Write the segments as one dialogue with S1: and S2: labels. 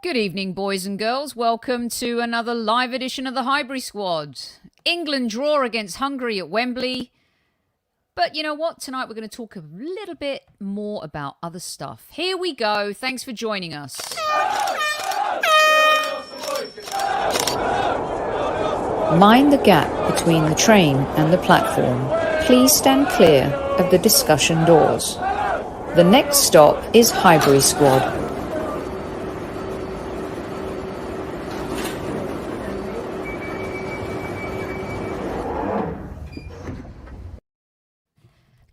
S1: Good evening, boys and girls. Welcome to another live edition of the Highbury Squad. England draw against Hungary at Wembley. But you know what? Tonight we're going to talk a little bit more about other stuff. Here we go. Thanks for joining us.
S2: Mind the gap between the train and the platform. Please stand clear of the discussion doors. The next stop is Highbury Squad.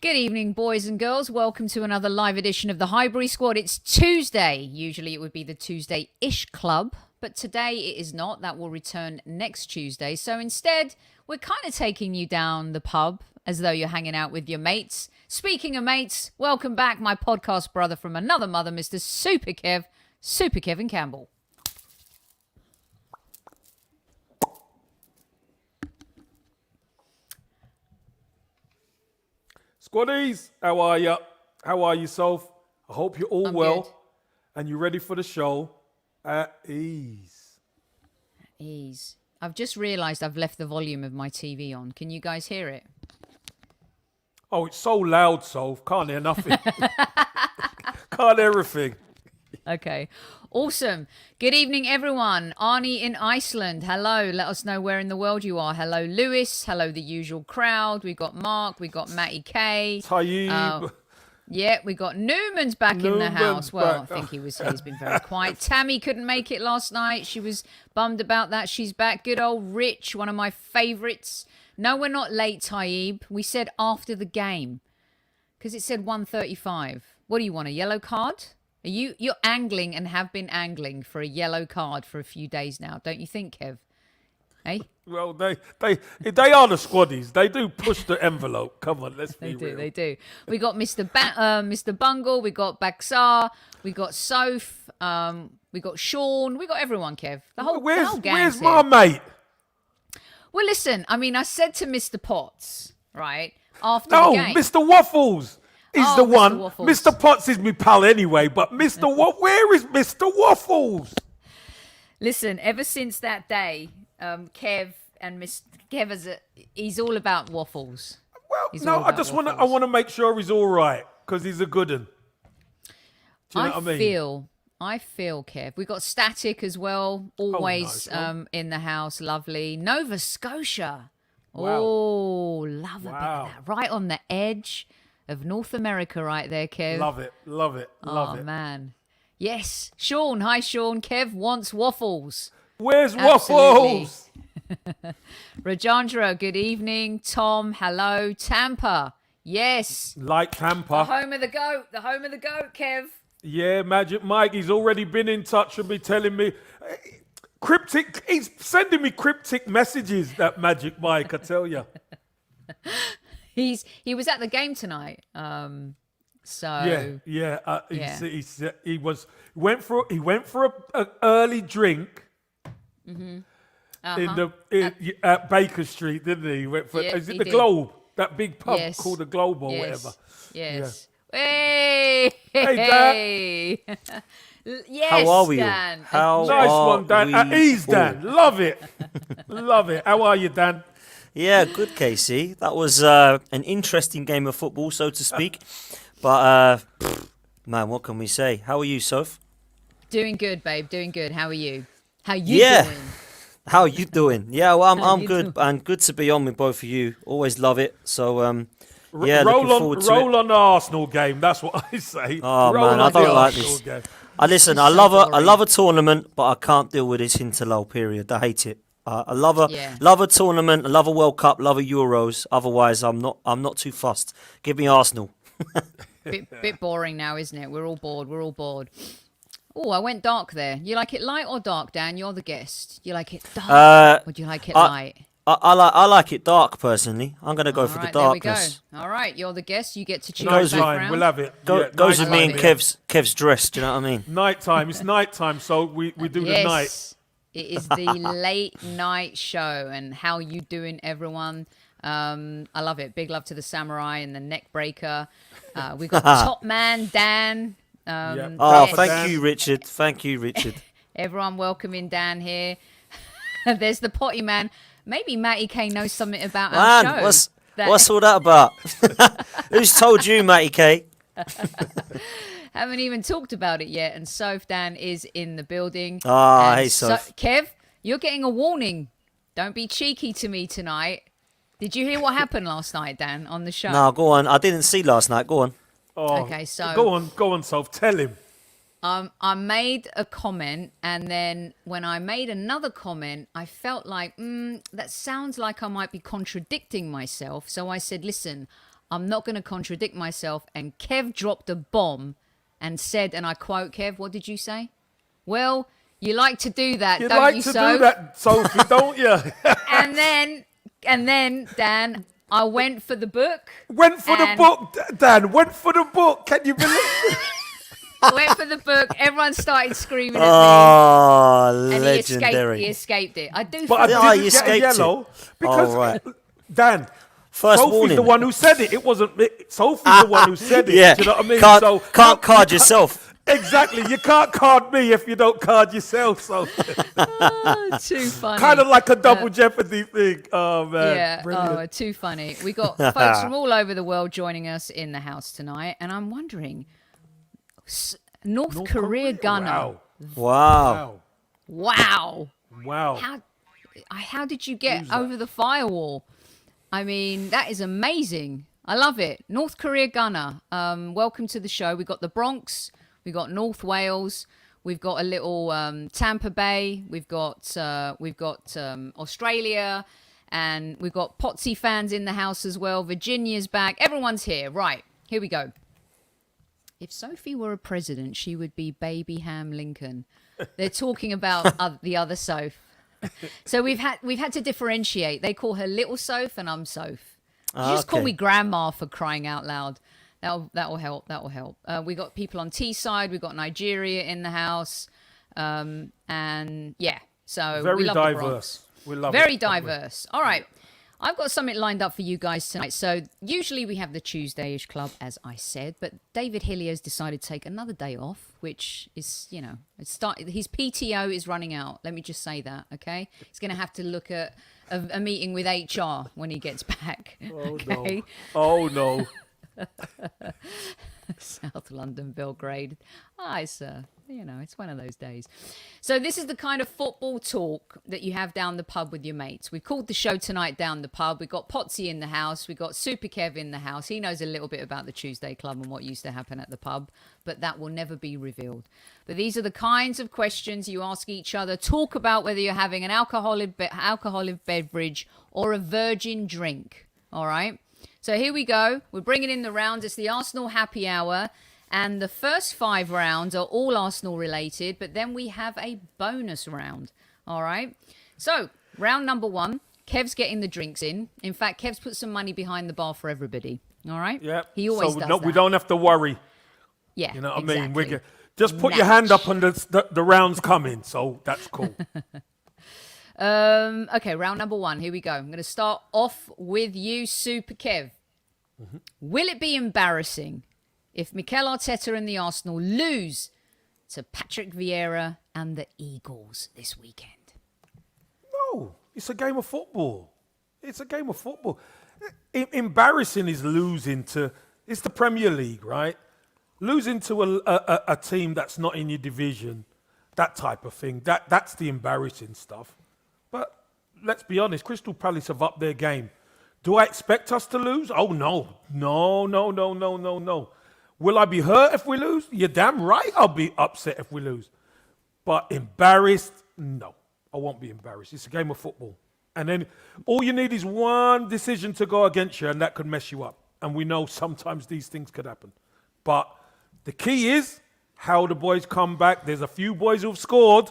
S1: Good evening, boys and girls. Welcome to another live edition of the Highbury Squad. It's Tuesday. Usually it would be the Tuesday-ish club, but today it is not. That will return next Tuesday. So instead, we're kind of taking you down the pub as though you're hanging out with your mates. Speaking of mates, welcome back my podcast brother from another mother, Mr. Super Kev, Super Kevin Campbell.
S3: Squaddies, how are you? How are you, Soph? I hope you're all well
S1: good.
S3: and you're ready for the show at ease.
S1: Ease. I've just realised I've left the volume of my TV on. Can you guys hear it?
S3: Oh, it's so loud, Soph. Can't hear nothing. Can't hear everything.
S1: Okay. Awesome. Good evening, everyone. Arnie in Iceland. Hello. Let us know where in the world you are. Hello, Lewis. Hello, the usual crowd. We got Mark. We got Matty K.
S3: Tayyib.
S1: Yeah, we got Newman's back in the
S3: Newman's
S1: house. Well,
S3: back.
S1: I think he's been very quiet. Tammy couldn't make it last night. She was bummed about that. She's back. Good old Rich, one of my favourites. No, we're not late, Tayyib. We said after the game because it said 1:35. What do you want, a yellow card? You're angling and have been angling for a yellow card for a few days now, don't you think, Kev? Hey?
S3: Well, they are the Squaddies. They do push the envelope. Come on, let's be real.
S1: They do. We got Mr. Bungle, we got Baxar, we got Soph, we got Sean, we got everyone, Kev. The whole gang's
S3: Where's
S1: here.
S3: my mate?
S1: Well, listen, I mean, I said to Mr. Potts, right, after the game.
S3: No, Mr. Waffles is the
S1: Mr.
S3: one.
S1: Waffles.
S3: Mr. Potts is my pal anyway, but where is Mr. Waffles?
S1: Listen, ever since that day, Kev and Mr. Kev, he's all about waffles.
S3: Well,
S1: He's
S3: no,
S1: all
S3: I
S1: about
S3: just
S1: waffles.
S3: want to make sure he's all right because he's a good one. Do you know what I mean?
S1: I feel, Kev. We got Static as well, always
S3: nice,
S1: in the house. Lovely. Nova Scotia.
S3: Wow.
S1: Oh, love a bit
S3: Wow.
S1: of that. Right on the edge of North America right there, Kev.
S3: Love it, love it, love
S1: Oh,
S3: it.
S1: man. Yes. Sean. Hi, Sean. Kev wants waffles.
S3: Where's
S1: Absolutely.
S3: Waffles?
S1: Rajandra, good evening. Tom, hello. Tampa. Yes.
S3: Like
S1: The
S3: Tampa.
S1: home of the goat. The home of the goat, Kev.
S3: Yeah, Magic Mike, he's already been in touch with me, telling me he's sending me cryptic messages, that Magic Mike, I tell you.
S1: He was at the game tonight. So
S3: Yeah.
S1: Yeah.
S3: He went for an early drink at Baker Street, didn't he? He went for
S1: Yeah,
S3: is it
S1: he
S3: the
S1: did.
S3: Globe? That big pub
S1: Yes.
S3: called the Globe or
S1: Yes.
S3: whatever.
S1: Yes. Hey.
S3: Hey,
S1: Yes,
S4: How are we?
S1: Dan.
S4: How
S3: Nice
S4: are
S3: one, Dan.
S4: we
S3: At ease,
S4: all?
S3: Dan. Love it. Love it. How are you, Dan?
S4: Yeah, good, Casey. That was an interesting game of football, so to speak. But, man, what can we say? How are you, Soph?
S1: Doing good, babe. Doing good. How are you? How you
S4: Yeah.
S1: doing?
S4: How are you doing? Yeah, well,
S1: How
S4: I'm
S1: you
S4: good,
S1: doing?
S4: and good to be on with both of you. Always love it. So, yeah, looking
S3: roll
S4: forward to
S3: roll
S4: it.
S3: on the Arsenal game. That's what I say.
S4: Oh,
S3: roll
S4: man,
S3: on
S4: I don't
S3: the
S4: like
S3: Arsenal
S4: this.
S3: game.
S4: Listen,
S1: It's
S4: I
S1: so
S4: love
S1: boring.
S4: a tournament, but I can't deal with this interlull period. I hate it. I love
S1: Yeah.
S4: a tournament, I love a World Cup, love a Euros. Otherwise, I'm not too fussed. Give me Arsenal.
S1: Bit boring now, isn't it? We're all bored. We're all bored. Oh, I went dark there. You like it light or dark, Dan? You're the guest. You like it dark or do you like it light?
S4: I like it dark personally. I'm gonna go for the
S1: there we
S4: darkness.
S1: go. All right, you're the guest. You get to choose
S4: Goes
S1: the
S4: with-
S1: background.
S3: We'll have it.
S4: Goes with me and
S1: nighttime.
S4: Kev's dress. Do you know what I mean?
S3: Nighttime. It's nighttime, so we do the night.
S1: Yes, it is the late night show. And how you doing, everyone? I love it. Big love to the samurai and the neck breaker. We got top man Dan.
S3: Yep.
S4: Oh,
S1: yes.
S4: thank you, Richard. Thank you, Richard.
S1: Everyone welcoming Dan here. There's the potty man. Maybe Matty K knows something about our show.
S4: What's all that about? Who's told you, Matty K?
S1: Haven't even talked about it yet. And Soph Dan is in the building.
S4: Hey, Soph.
S1: Kev, you're getting a warning. Don't be cheeky to me tonight. Did you hear what happened last night, Dan, on the show?
S4: No, go on. I didn't see last night. Go on.
S3: Oh,
S1: okay, so
S3: go on, Soph. Tell him.
S1: I made a comment, and then when I made another comment, I felt like, that sounds like I might be contradicting myself. So I said, listen, I'm not going to contradict myself. And Kev dropped a bomb and said, and I quote, Kev, what did you say? Well, you like to do that,
S3: You
S1: don't
S3: like
S1: you,
S3: to
S1: Soph?
S3: do that, Sophie, don't you?
S1: And then, Dan, I went for the book.
S3: Went for the book, Dan. Went for the book. Can you believe it?
S1: Went for the book. Everyone started screaming at me.
S4: Oh,
S1: And
S4: legendary.
S1: he escaped it. I do
S3: But I
S1: feel
S3: didn't
S4: you
S3: get a
S4: escaped
S3: yellow because,
S4: right.
S3: Dan,
S4: First
S3: Sophie's
S4: warning.
S3: the one who said it. It wasn't me. Sophie's the one who said it.
S4: Yeah.
S3: Do you know what I mean?
S4: Can't card yourself.
S3: Exactly. You can't card me if you don't card yourself. So
S1: too funny.
S3: kind of like a double jeopardy thing. Oh man.
S1: Yeah,
S3: Brilliant.
S1: too funny. We got folks from all over the world joining us in the house tonight, and I'm wondering, North Korea gunner.
S3: Wow.
S4: Wow.
S1: Wow. How did you get over the firewall? I mean, that is amazing. I love it. North Korea gunner. Welcome to the show. We got the Bronx. We got North Wales. We've got a little Tampa Bay. We've got Australia, and we've got Potsy fans in the house as well. Virginia's back. Everyone's here. Right, here we go. If Sophie were a president, she would be Baby Ham Lincoln. They're talking about the other Soph. So we've had to differentiate. They call her Little Soph, and I'm Soph. Just call me Grandma, for crying out loud. That'll help. That'll help. We got people on T side. We got Nigeria in the house, and yeah. So
S3: Very
S1: we love
S3: diverse.
S1: The Bronx.
S3: We love
S1: Very
S3: it.
S1: diverse. All right. I've got something lined up for you guys tonight. So usually we have the Tuesday-ish club, as I said, but David Hillier's decided to take another day off, which is, his PTO is running out. Let me just say that, okay? He's going to have to look at a meeting with HR when he gets back. Okay?
S3: Oh no.
S1: South London, Belgrade. It's one of those days. So this is the kind of football talk that you have down the pub with your mates. We've called the show tonight Down the Pub. We've got Potsy in the house. We've got Super Kev in the house. He knows a little bit about the Tuesday Club and what used to happen at the pub, but that will never be revealed. But these are the kinds of questions you ask each other. Talk about whether you're having an alcoholic beverage or a virgin drink. All right? So here we go. We're bringing in the rounds. It's the Arsenal happy hour. And the first 5 rounds are all Arsenal related. But then we have a bonus round. All right. So round number 1. Kev's getting the drinks in. In fact, Kev's put some money behind the bar for everybody. All right.
S3: Yeah.
S1: He always does that.
S3: We don't have to worry.
S1: Yeah.
S3: You know what
S1: exactly.
S3: I mean? Just put your hand up and the rounds coming. So that's cool.
S1: Okay, round number 1. Here we go. I'm going to start off with you, Super Kev. Mm-hmm. Will it be embarrassing if Mikel Arteta and the Arsenal lose to Patrick Vieira and the Eagles this weekend?
S3: No, it's a game of football. It's a game of football. Embarrassing is losing to... It's the Premier League, right? Losing to a team that's not in your division, that type of thing. That's the embarrassing stuff. But let's be honest, Crystal Palace have upped their game. Do I expect us to lose? Oh, no. No. Will I be hurt if we lose? You're damn right I'll be upset if we lose. But embarrassed? No. I won't be embarrassed. It's a game of football. And then all you need is one decision to go against you, and that could mess you up. And we know sometimes these things could happen. But the key is how the boys come back. There's a few boys who've scored.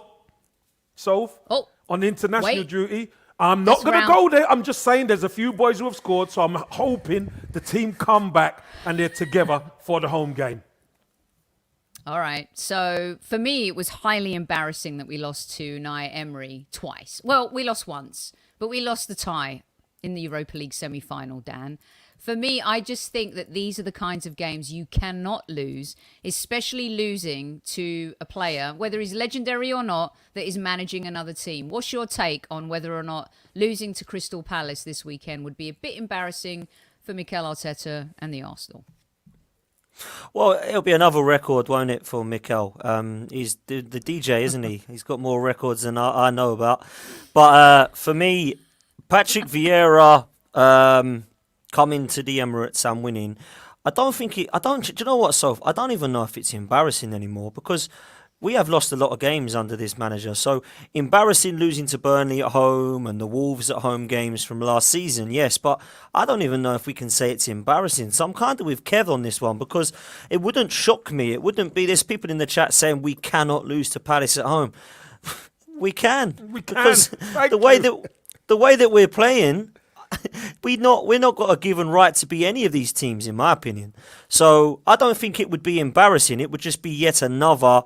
S3: On international duty. I'm not going to go there. I'm just saying there's a few boys who have scored, so I'm hoping the team come back and they're together for the home game.
S1: All right. So for me, it was highly embarrassing that we lost to Unai Emery twice. Well, we lost once, but we lost the tie in the Europa League semi-final, Dan. For me, I just think that these are the kinds of games you cannot lose, especially losing to a player, whether he's legendary or not, that is managing another team. What's your take on whether or not losing to Crystal Palace this weekend would be a bit embarrassing for Mikel Arteta and the Arsenal?
S4: Well, it'll be another record, won't it, for Mikel? He's the DJ, isn't he? He's got more records than I know about. But for me, Patrick Vieira coming to the Emirates and winning, do you know what, Soph? I don't even know if it's embarrassing anymore, because we have lost a lot of games under this manager. So embarrassing losing to Burnley at home and the Wolves at home games from last season, yes, but I don't even know if we can say it's embarrassing. So I'm kind of with Kev on this one, because it wouldn't shock me. It wouldn't be, there's people in the chat saying we cannot lose to Palace at home. We can. Because the way that we're playing, we're not got a given right to be any of these teams, in my opinion. So I don't think it would be embarrassing. It would just be yet another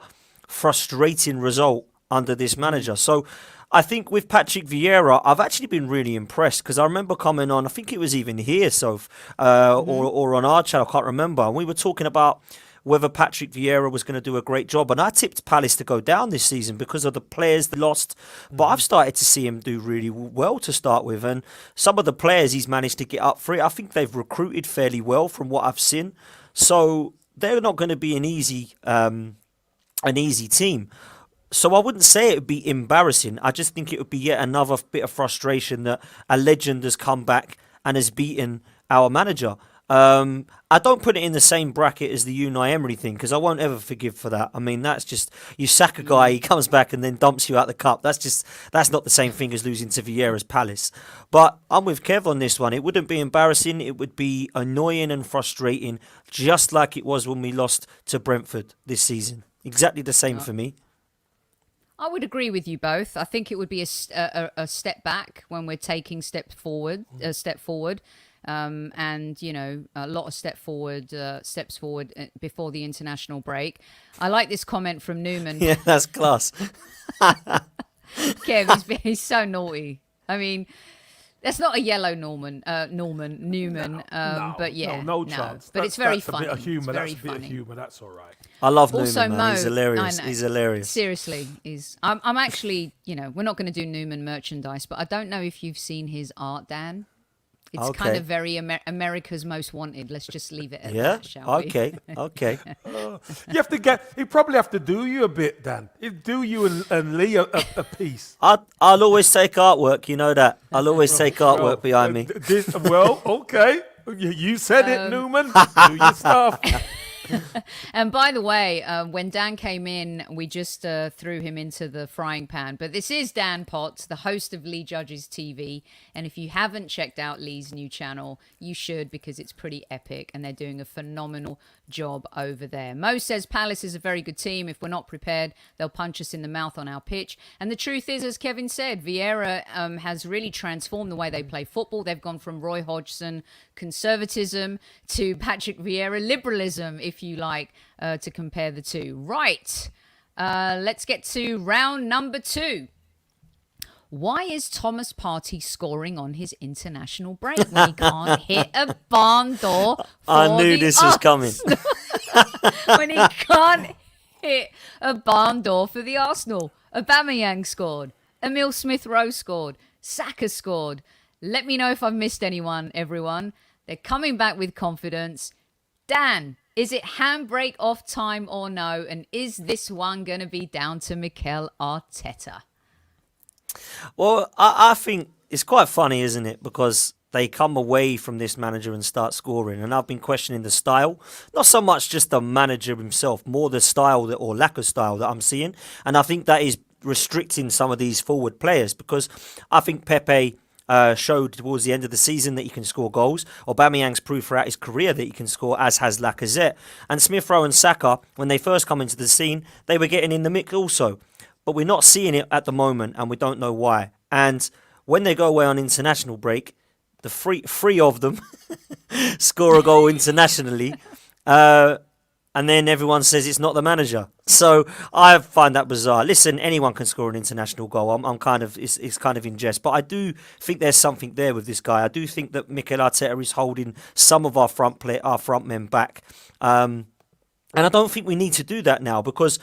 S4: frustrating result under this manager. So I think with Patrick Vieira, I've actually been really impressed, because I remember coming on, I think it was even here, or on our channel, I can't remember, and we were talking about whether Patrick Vieira was going to do a great job. And I tipped Palace to go down this season because of the players they lost. But I've started to see him do really well to start with. And some of the players he's managed to get up for it, I think they've recruited fairly well from what I've seen. So they're not going to be an easy team. So I wouldn't say it would be embarrassing. I just think it would be yet another bit of frustration that a legend has come back and has beaten our manager. I don't put it in the same bracket as the Unai Emery thing, because I won't ever forgive for that. I mean, that's just, you sack a guy, he comes back and then dumps you out the cup. That's not the same thing as losing to Vieira's Palace. But I'm with Kev on this one. It wouldn't be embarrassing. It would be annoying and frustrating, just like it was when we lost to Brentford this season. Exactly the same for me.
S1: I would agree with you both. I think it would be a step back when we're taking steps forward. And, you know, a lot of steps forward before the international break. I like this comment from Newman.
S4: Yeah, that's class.
S1: Kev, he's so naughty. I mean, that's not a yellow Newman. But yeah,
S3: no chance.
S1: But it's very funny.
S3: A bit of humour.
S1: That's
S3: a bit of humour. That's all right.
S4: I love
S1: also,
S4: Newman, man. He's hilarious. He's hilarious.
S1: Seriously, I'm actually, you know, we're not going to do Newman merchandise, but I don't know if you've seen his art, Dan. It's kind of very America's Most Wanted. Let's just leave it at that, shall we?
S4: Okay.
S3: You probably have to do you a bit, Dan. He'd do you and Lee a piece.
S4: I'll always take artwork, you know that. I'll always take artwork behind me.
S3: Okay. You said it, Newman. Do your stuff.
S1: And by the way, when Dan came in, we just threw him into the frying pan. But this is Dan Potts, the host of Lee Judges TV. And if you haven't checked out Lee's new channel, you should, because it's pretty epic. And they're doing a phenomenal job over there. Mo says Palace is a very good team. If we're not prepared, they'll punch us in the mouth on our pitch. And the truth is, as Kevin said, Vieira has really transformed the way they play football. They've gone from Roy Hodgson conservatism to Patrick Vieira liberalism, if you like, to compare the two. Right. Let's get to round number 2. Why is Thomas Partey scoring on his international break when he can't hit a barn door for
S4: I knew this was coming.
S1: When he can't hit a barn door for the Arsenal. Aubameyang scored. Emile Smith-Rowe scored. Saka scored. Let me know if I've missed anyone, everyone. They're coming back with confidence. Dan, is it handbrake off time or no? And is this one going to be down to Mikel Arteta?
S4: Well, I think it's quite funny, isn't it? Because they come away from this manager and start scoring. And I've been questioning the style. Not so much just the manager himself, more the style or lack of style that I'm seeing. And I think that is restricting some of these forward players, because I think Pepe showed towards the end of the season that he can score goals. Aubameyang's proved throughout his career that he can score, as has Lacazette. And Smith-Rowe and Saka, when they first come into the scene, they were getting in the mix also. But we're not seeing it at the moment, and we don't know why. And when they go away on international break, the three of them score a goal internationally. And and then everyone says it's not the manager. So I find that bizarre. Listen, anyone can score an international goal. I'm kind of it's kind of in jest, but I do think there's something there with this guy. I do think that Mikel Arteta is holding some of our front men back, and I don't think we need to do that now because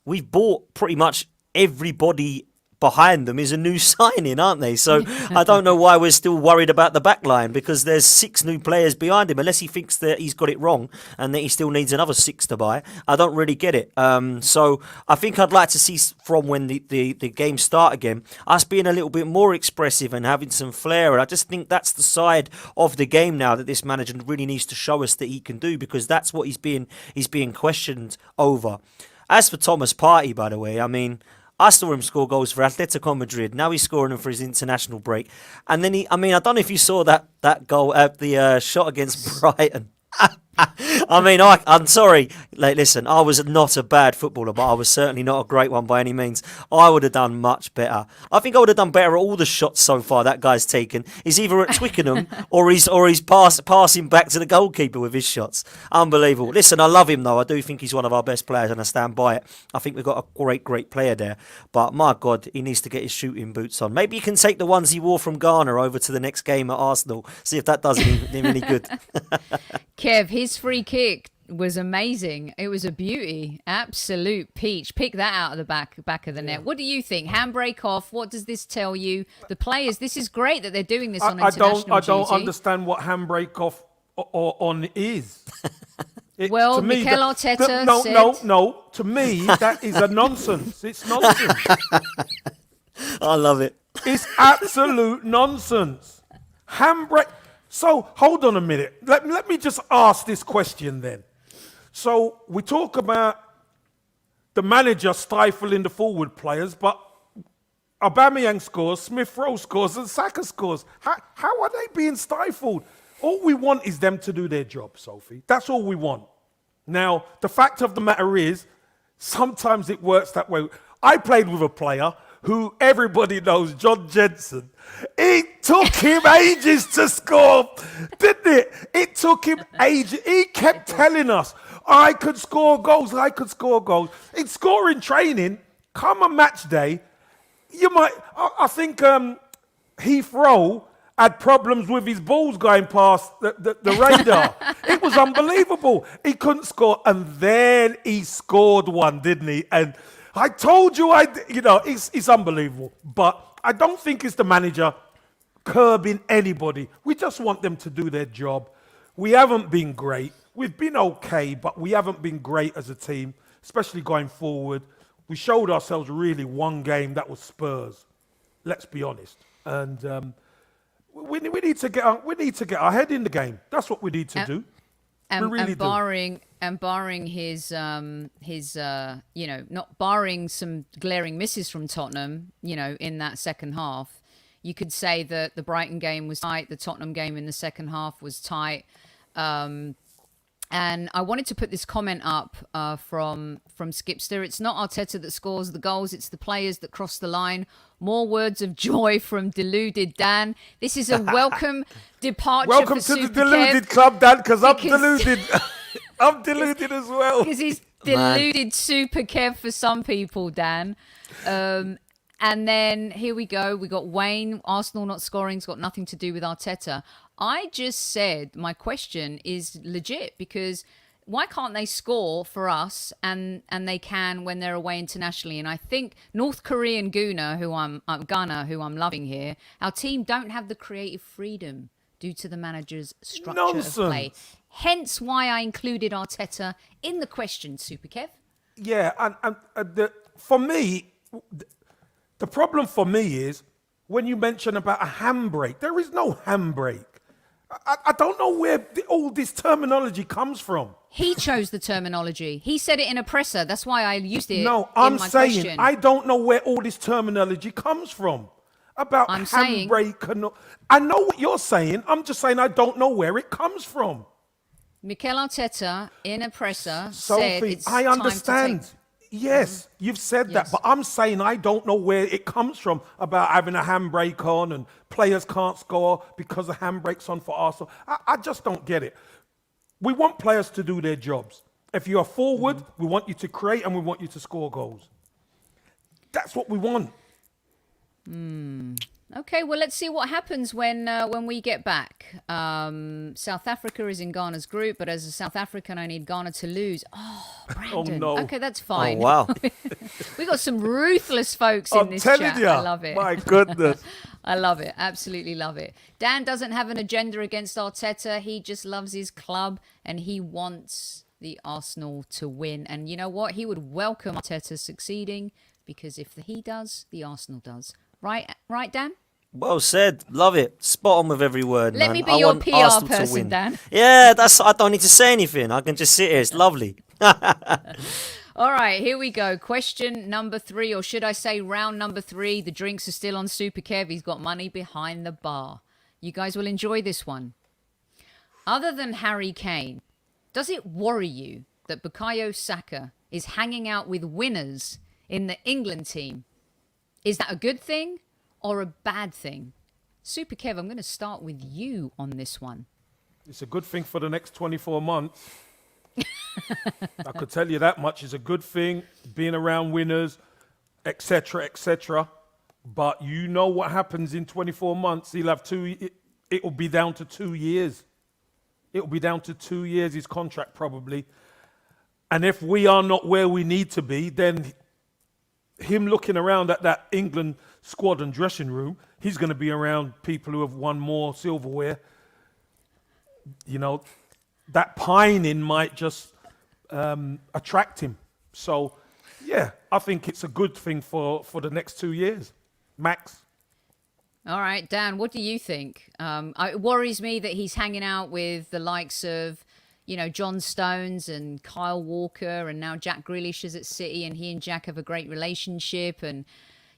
S4: we've bought pretty much everybody. Behind them is a new signing, aren't they? So I don't know why we're still worried about the back line because there's 6 new players behind him, unless he thinks that he's got it wrong and that he still needs another 6 to buy. I don't really get it. So I think I'd like to see from when the games start again, us being a little bit more expressive and having some flair. And I just think that's the side of the game now that this manager really needs to show us that he can do, because that's what he's being questioned over. As for Thomas Partey, by the way, I mean, I saw him score goals for Atletico Madrid. Now he's scoring them for his international break. And then I don't know if you saw that goal at the shot against Brighton. I mean, I'm sorry. Listen, I was not a bad footballer, but I was certainly not a great one by any means. I would have done much better. I think I would have done better at all the shots so far that guy's taken. He's either at Twickenham or he's passing back to the goalkeeper with his shots. Unbelievable. Listen, I love him though. I do think he's one of our best players, and I stand by it. I think we've got a great player there. But my God, he needs to get his shooting boots on. Maybe he can take the ones he wore from Ghana over to the next game at Arsenal. See if that does him any good.
S1: Kev, his free kick was amazing. It was a beauty. Absolute peach. Pick that out of the back of the net. What do you think? Handbrake off. What does this tell you? The players, this is great that they're doing this on international duty.
S3: I don't understand what handbrake off on is.
S1: Well, Mikel Arteta said...
S3: No. To me, that is a nonsense. It's nonsense.
S4: I love it.
S3: It's absolute nonsense. Handbrake... So, hold on a minute. Let me just ask this question then. So, we talk about the manager stifling the forward players, but Aubameyang scores, Smith-Rowe scores, and Saka scores. How are they being stifled? All we want is them to do their job, Sophie. That's all we want. Now, the fact of the matter is, sometimes it works that way. I played with a player who everybody knows, John Jensen. It took him ages to score, didn't it? It took him ages. He kept telling us, I could score goals. In scoring training, come a match day, you might, I think Heath Rowe had problems with his balls going past the radar. It was unbelievable. He couldn't score, and then he scored one, didn't he? And I told you, it's unbelievable. But I don't think it's the manager curbing anybody. We just want them to do their job. We haven't been great. We've been okay, but we haven't been great as a team, especially going forward. We showed ourselves really one game, that was Spurs. Let's be honest. And we need to get our head in the game. That's what we need to do.
S1: And barring his not barring some glaring misses from Tottenham, in that second half, you could say that the Brighton game was tight. The Tottenham game in the second half was tight. And I wanted to put this comment up from Skipster. It's not Arteta that scores the goals. It's the players that cross the line. More words of joy from deluded Dan. This is a welcome departure.
S3: Welcome
S1: for
S3: to
S1: Super
S3: the deluded
S1: Kev,
S3: club, Dan, because I'm deluded. I'm deluded as well.
S1: Because he's deluded Super Kev for some people, Dan. And then here we go. We got Wayne. Arsenal not scoring's got nothing to do with Arteta. I just said my question is legit, because why can't they score for us and they can when they're away internationally? And I think North Korean Ghana, who I'm loving here, our team don't have the creative freedom due to the manager's structure of play. Hence why I included Arteta in the question, Super Kev.
S3: Yeah, for me, the problem for me is when you mention about a handbrake, there is no handbrake. I don't know where all this terminology comes from.
S1: He chose the terminology. He said it in a presser. That's why I used it.
S3: No, I'm
S1: in my
S3: saying
S1: question.
S3: I don't know where all this terminology comes from about handbrake. I know what you're saying. I'm just saying I don't know where it comes from.
S1: Mikel Arteta in a presser
S3: Sophie,
S1: said it's
S3: I understand.
S1: time to take...
S3: Yes, you've said that,
S1: Yes.
S3: but I'm saying I don't know where it comes from about having a handbrake on and players can't score because the handbrake's on for Arsenal. I just don't get it. We want players to do their jobs. If you're forward, we want you to create and we want you to score goals. That's what we want.
S1: Okay, well, let's see what happens when we get back. South Africa is in Ghana's group, but as a South African, I need Ghana to lose. Oh, Brandon.
S3: no.
S1: Okay, that's fine.
S4: Oh, wow.
S1: We got some ruthless folks in this chat.
S3: You,
S1: I love it.
S3: My goodness.
S1: I love it. Absolutely love it. Dan doesn't have an agenda against Arteta. He just loves his club and he wants the Arsenal to win. And you know what? He would welcome Arteta succeeding because if he does, the Arsenal does. Right, Dan?
S4: Well said. Love it. Spot on with every word,
S1: Let
S4: man.
S1: me be
S4: I
S1: your
S4: want
S1: PR
S4: Arsenal to
S1: person,
S4: win.
S1: Dan.
S4: Yeah, I don't need to say anything. I can just sit here. It's lovely.
S1: All right, here we go. Question number 3, or should I say round number 3. The drinks are still on Super Kev. He's got money behind the bar. You guys will enjoy this one. Other than Harry Kane, does it worry you that Bukayo Saka is hanging out with winners in the England team? Is that a good thing or a bad thing? Super Kev, I'm going to start with you on this one.
S3: It's a good thing for the next 24 months. I could tell you that much. It's a good thing, being around winners, etc., etc. But you know what happens in 24 months. He'll have it will be down to 2 years. It will be down to 2 years, his contract probably. And if we are not where we need to be, then him looking around at that England squad and dressing room, he's going to be around people who have won more silverware. You know, that pining might just attract him. So, yeah, I think it's a good thing for the next 2 years, max.
S1: All right, Dan, what do you think? It worries me that he's hanging out with the likes of, John Stones and Kyle Walker, and now Jack Grealish is at City, and he and Jack have a great relationship. And,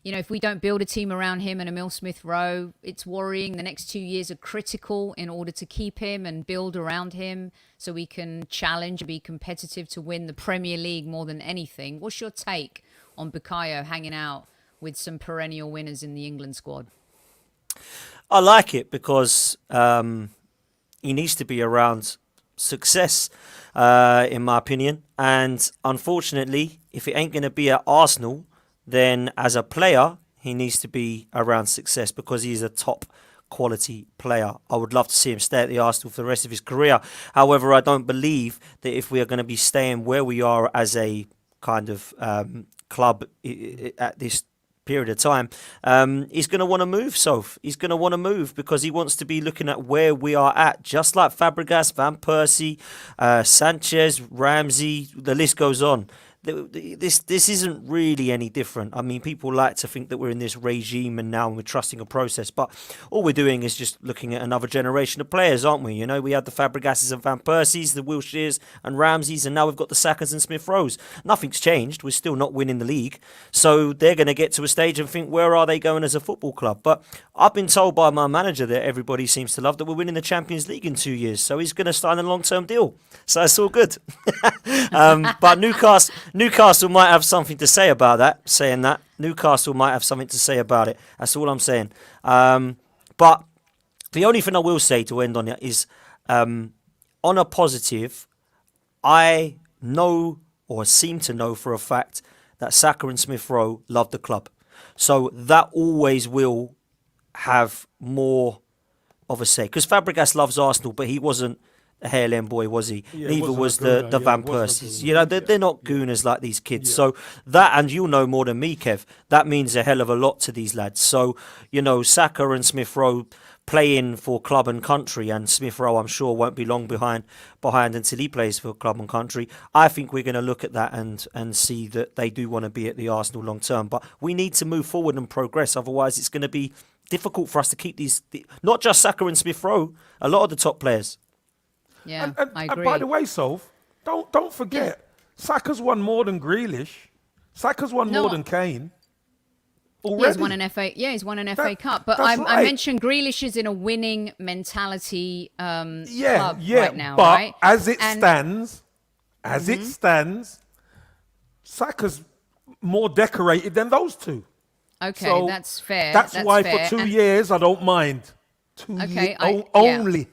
S1: if we don't build a team around him and Emile Smith-Rowe, it's worrying. The next 2 years are critical in order to keep him and build around him so we can challenge and be competitive to win the Premier League more than anything. What's your take on Bukayo hanging out with some perennial winners in the England squad?
S4: I like it because he needs to be around success, in my opinion. And unfortunately, if it ain't going to be at Arsenal, then as a player, he needs to be around success because he's a top quality player. I would love to see him stay at the Arsenal for the rest of his career. However, I don't believe that if we are going to be staying where we are as a kind of club at this period of time, he's going to want to move, Soph. He's going to want to move because he wants to be looking at where we are at, just like Fabregas, Van Persie, Sanchez, Ramsey, the list goes on. This isn't really any different. I mean, people like to think that we're in this regime and now we're trusting a process, but all we're doing is just looking at another generation of players, aren't we? We had the Fabregases and Van Persies, the Wilsheres and Ramseys, and now we've got the Sakas and Smith-Rowes. Nothing's changed. We're still not winning the league. So they're going to get to a stage and think, where are they going as a football club? But I've been told by my manager that everybody seems to love that we're winning the Champions League in 2 years. So he's going to sign a long-term deal. So it's all good. But Newcastle might have something to say about that, saying that. Newcastle might have something to say about it. That's all I'm saying. But the only thing I will say to end on it is, on a positive, I know or seem to know for a fact that Saka and Smith-Rowe love the club. So that always will have more of a say. Because Fabregas loves Arsenal, but he wasn't a Hairlem boy, was he?
S3: Yeah,
S4: Neither was the Van Persies. They're not gooners like these kids.
S3: Yeah.
S4: So that, and you'll know more than me, Kev, that means a hell of a lot to these lads. So, Saka and Smith-Rowe playing for club and country, and Smith-Rowe, I'm sure, won't be long behind until he plays for club and country. I think we're going to look at that and see that they do want to be at the Arsenal long term. But we need to move forward and progress. Otherwise, it's going to be difficult for us to keep not just Saka and Smith-Rowe, a lot of the top players.
S1: Yeah,
S3: And
S1: I agree.
S3: by the way, Soph, don't forget, Saka's won more than Grealish. Saka's won more than Kane. Already.
S1: He's won an FA. Yeah, he's won an FA Cup. But I mentioned Grealish is in a winning mentality club right now,
S3: but
S1: right?
S3: As it stands, Saka's more decorated than those two.
S1: Okay,
S3: So
S1: that's fair.
S3: That's why
S1: fair.
S3: for 2 years I don't mind. 2
S1: Okay,
S3: years only.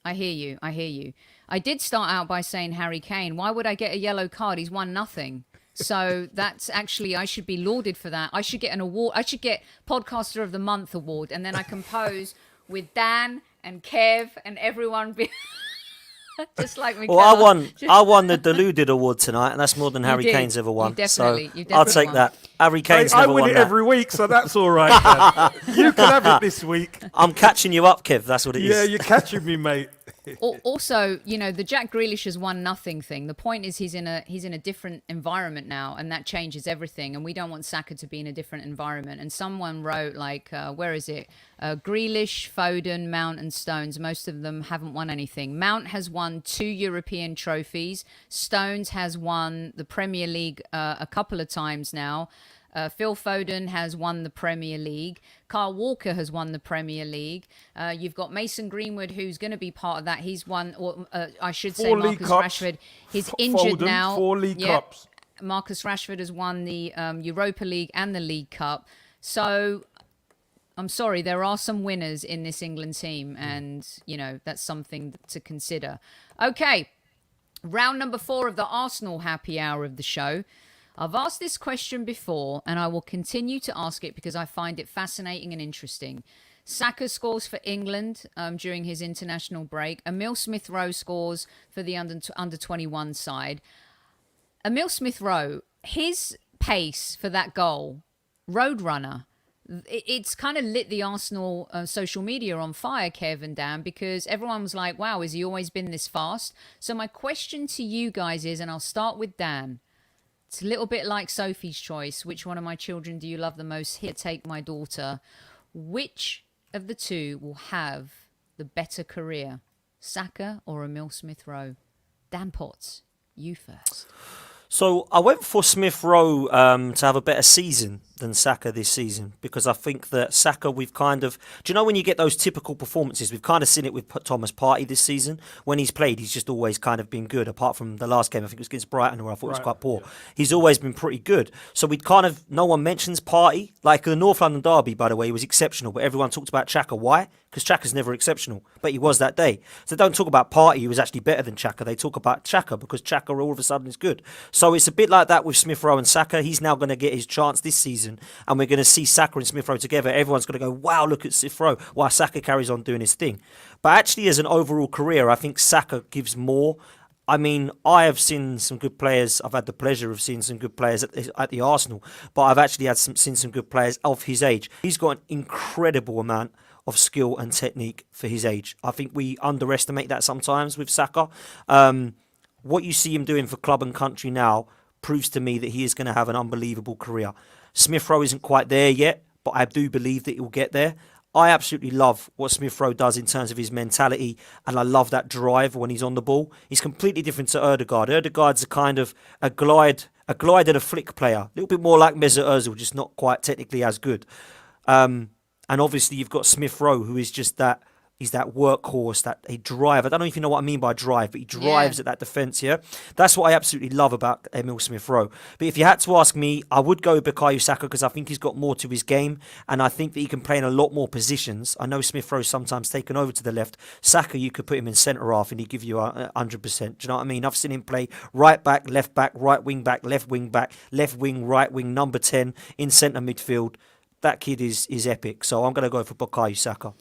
S1: I hear you. I did start out by saying Harry Kane. Why would I get a yellow card? He's won nothing. So that's actually, I should be lauded for that. I should get an award. I should get Podcaster of the Month award. And then I can pose with Dan and Kev and everyone. Just like Mikel.
S4: Well, I won the Deluded Award tonight, and that's more than Harry
S1: did.
S4: Kane's ever won.
S1: You definitely
S4: I'll take
S1: won.
S4: that. Harry Kane's
S3: I
S4: never
S3: win
S4: won
S3: it
S4: that.
S3: every week, so that's all right. Dan. You can have it this week.
S4: I'm catching you up, Kev. That's what it is.
S3: Yeah, you're catching me, mate.
S1: Also, the Jack Grealish has won nothing thing. The point is he's in a different environment now, and that changes everything. And we don't want Saka to be in a different environment. And someone wrote where is it? Grealish, Foden, Mount, and Stones. Most of them haven't won anything. Mount has won 2 European trophies. Stones has won the Premier League a couple of times now. Phil Foden has won the Premier League. Kyle Walker has won the Premier League. You've got Mason Greenwood, who's going to be part of that. He's won, or I should say,
S3: 4 League
S1: Marcus
S3: Cups.
S1: Rashford. He's injured
S3: Foden,
S1: now.
S3: 4 League Cups.
S1: Marcus Rashford has won the Europa League and the League Cup. So I'm sorry, there are some winners in this England team, and that's something to consider. Okay, round number 4 of the Arsenal happy hour of the show. I've asked this question before, and I will continue to ask it because I find it fascinating and interesting. Saka scores for England during his international break. Emile Smith-Rowe scores for the under 21 side. Emile Smith-Rowe, his pace for that goal, Roadrunner, it's kind of lit the Arsenal social media on fire, Kev and Dan, because everyone was like, wow, has he always been this fast? So my question to you guys is, and I'll start with Dan. It's a little bit like Sophie's choice. Which one of my children do you love the most? Here, take my daughter. Which of the two will have the better career? Saka or Emile Smith-Rowe? Dan Potts, you first.
S4: So I went for Smith-Rowe to have a better season than Saka this season, because I think that Saka, we've kind of... Do you know when you get those typical performances? We've kind of seen it with Thomas Partey this season. When he's played, he's just always kind of been good, apart from the last game. I think it was against Brighton, where I thought it was quite poor. Yeah. He's always been pretty good. So we kind of... No one mentions Partey. Like the North London derby, by the way, he was exceptional, but everyone talked about Xhaka. Why? Because Xhaka's never exceptional, but he was that day. So don't talk about Partey, who was actually better than Xhaka. They talk about Xhaka because Xhaka all of a sudden is good. So it's a bit like that with Smith-Rowe and Saka. He's now going to get his chance this season, and we're going to see Saka and Smith-Rowe together. Everyone's going to go, wow, look at Smith-Rowe, while Saka carries on doing his thing. But actually, as an overall career, I think Saka gives more. I mean, I have seen some good players. I've had the pleasure of seeing some good players at the Arsenal, but I've actually seen some good players of his age. He's got an incredible amount of skill and technique for his age. I think we underestimate that sometimes with Saka. What you see him doing for club and country now proves to me that he is going to have an unbelievable career. Smith-Rowe isn't quite there yet, but I do believe that he'll get there. I absolutely love what Smith-Rowe does in terms of his mentality, and I love that drive when he's on the ball. He's completely different to Ødegaard. Ødegaard's a kind of a glide and a flick player. A little bit more like Mesut Ozil, just not quite technically as good. And obviously you've got Smith-Rowe, who is just that... He's that workhorse, that a drive. I don't know if you know what I mean by drive, but he drives at that defence, yeah? That's what I absolutely love about Emile Smith-Rowe. But if you had to ask me, I would go with Bukayo Saka because I think he's got more to his game, and I think that he can play in a lot more positions. I know Smith-Rowe's sometimes taken over to the left. Saka, you could put him in centre-half and he'd give you 100%. Do you know what I mean? I've seen him play right back, right wing back, left wing, right wing, number 10, in centre midfield. That kid is epic. So I'm going to go for Bukayo Saka.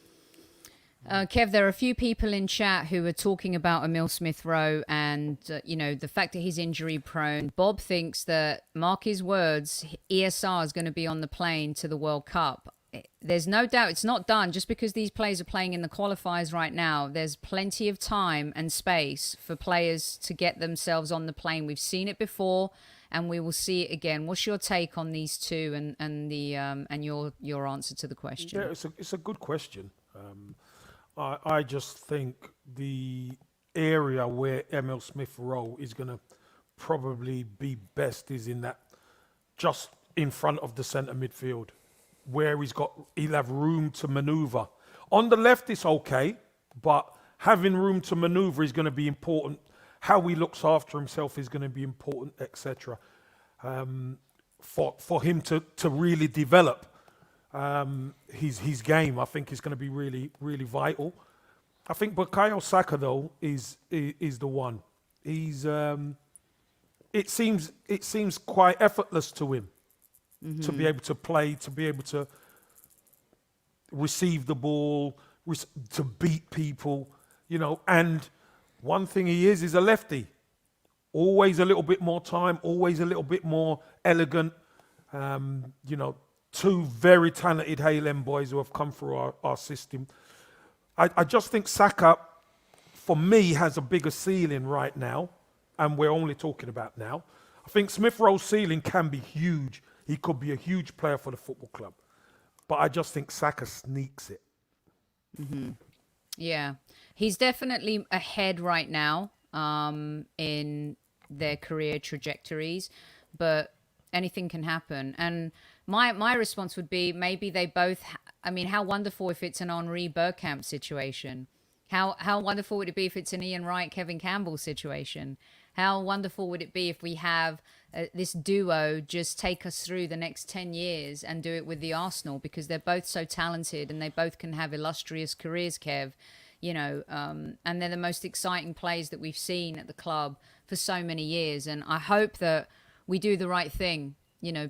S1: Kev, there are a few people in chat who are talking about Emile Smith-Rowe and, the fact that he's injury prone. Bob thinks that, mark his words, ESR is going to be on the plane to the World Cup. There's no doubt it's not done just because these players are playing in the qualifiers right now. There's plenty of time and space for players to get themselves on the plane. We've seen it before and we will see it again. What's your take on these two and your answer to the question?
S3: Yeah, it's a good question. I just think the area where Emile Smith-Rowe is going to probably be best is in that just in front of the centre midfield, where he'll have room to manoeuvre. On the left, it's okay, but having room to manoeuvre is going to be important. How he looks after himself is going to be important, etc. For him to really develop his game, I think is going to be really, really vital. I think Bukayo Saka though is the one. He's it seems quite effortless to him to be able to play, to be able to receive the ball, to beat people, And one thing he is a lefty. Always a little bit more time, always a little bit more elegant. Two very talented Highland boys who have come through our system. I just think Saka, for me, has a bigger ceiling right now, and we're only talking about now. I think Smith Rowe's ceiling can be huge. He could be a huge player for the football club. But I just think Saka sneaks it.
S1: Yeah. He's definitely ahead right now in their career trajectories, but anything can happen. And my response would be maybe they both... how wonderful if it's an Henri Bergkamp situation. How wonderful would it be if it's an Ian Wright, Kevin Campbell situation? How wonderful would it be if we have this duo just take us through the next 10 years and do it with the Arsenal, because they're both so talented and they both can have illustrious careers, Kev, and they're the most exciting players that we've seen at the club for so many years. And I hope that we do the right thing,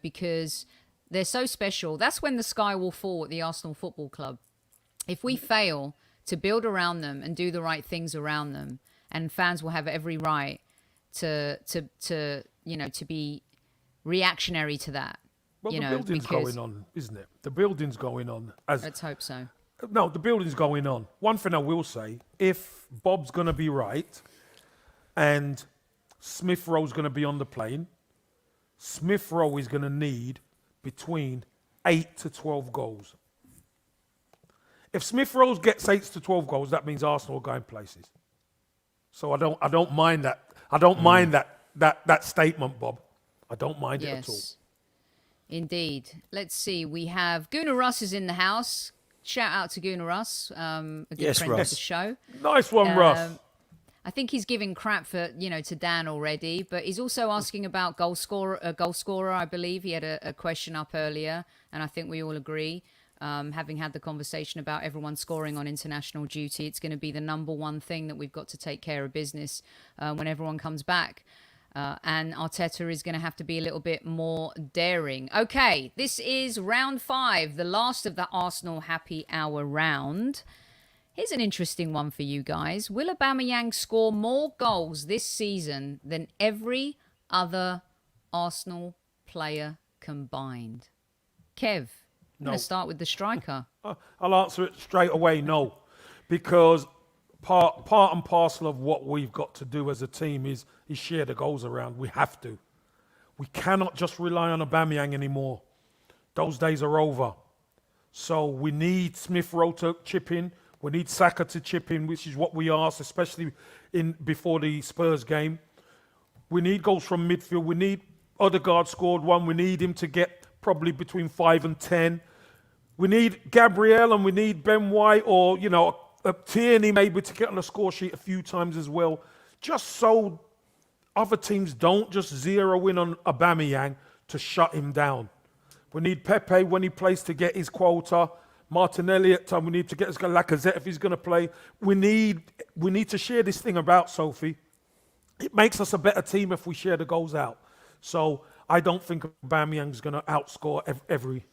S1: because they're so special. That's when the sky will fall at the Arsenal Football Club. If we fail to build around them and do the right things around them, and fans will have every right to be reactionary to that.
S3: Well, the building's going on, isn't it? The building's going on.
S1: Let's hope so.
S3: No, the building's going on. One thing I will say, if Bob's going to be right and Smith Rowe's going to be on the plane, Smith Rowe is going to need between 8 to 12 goals. If Smith Rowe gets 8 to 12 goals, that means Arsenal are going places. So I don't mind that. I don't mind that statement, Bob. I don't mind it at all.
S1: Indeed. Let's see. We have Gunnar Russ is in the house. Shout out to Gunnar Russ, a good friend of the show.
S3: Nice one, Russ.
S1: I think he's giving crap for to Dan already, but he's also asking about goal scorer. I believe he had a question up earlier, and I think we all agree. Having had the conversation about everyone scoring on international duty, it's going to be the number one thing that we've got to take care of business when everyone comes back. And Arteta is going to have to be a little bit more daring. Okay, this is round 5, the last of the Arsenal happy hour round. Here's an interesting one for you guys. Will Aubameyang score more goals this season than every other Arsenal player combined? Kev? I'm going to start with the striker.
S3: I'll answer it straight away, no. Because part and parcel of what we've got to do as a team is share the goals around. We have to. We cannot just rely on Aubameyang anymore. Those days are over. So we need Smith Rowe to chip in. We need Saka to chip in, which is what we asked, especially before the Spurs game. We need goals from midfield. We need Odegaard scored one. We need him to get probably between 5 and 10. We need Gabriel and we need Ben White or, Tierney maybe to get on the score sheet a few times as well. Just so other teams don't just zero in on Aubameyang to shut him down. We need Pepe when he plays to get his quota. Martinelli at time we need to get his Lacazette if he's going to play. We need to share this thing about, Sophie. It makes us a better team if we share the goals out. So I don't think Aubameyang's going to outscore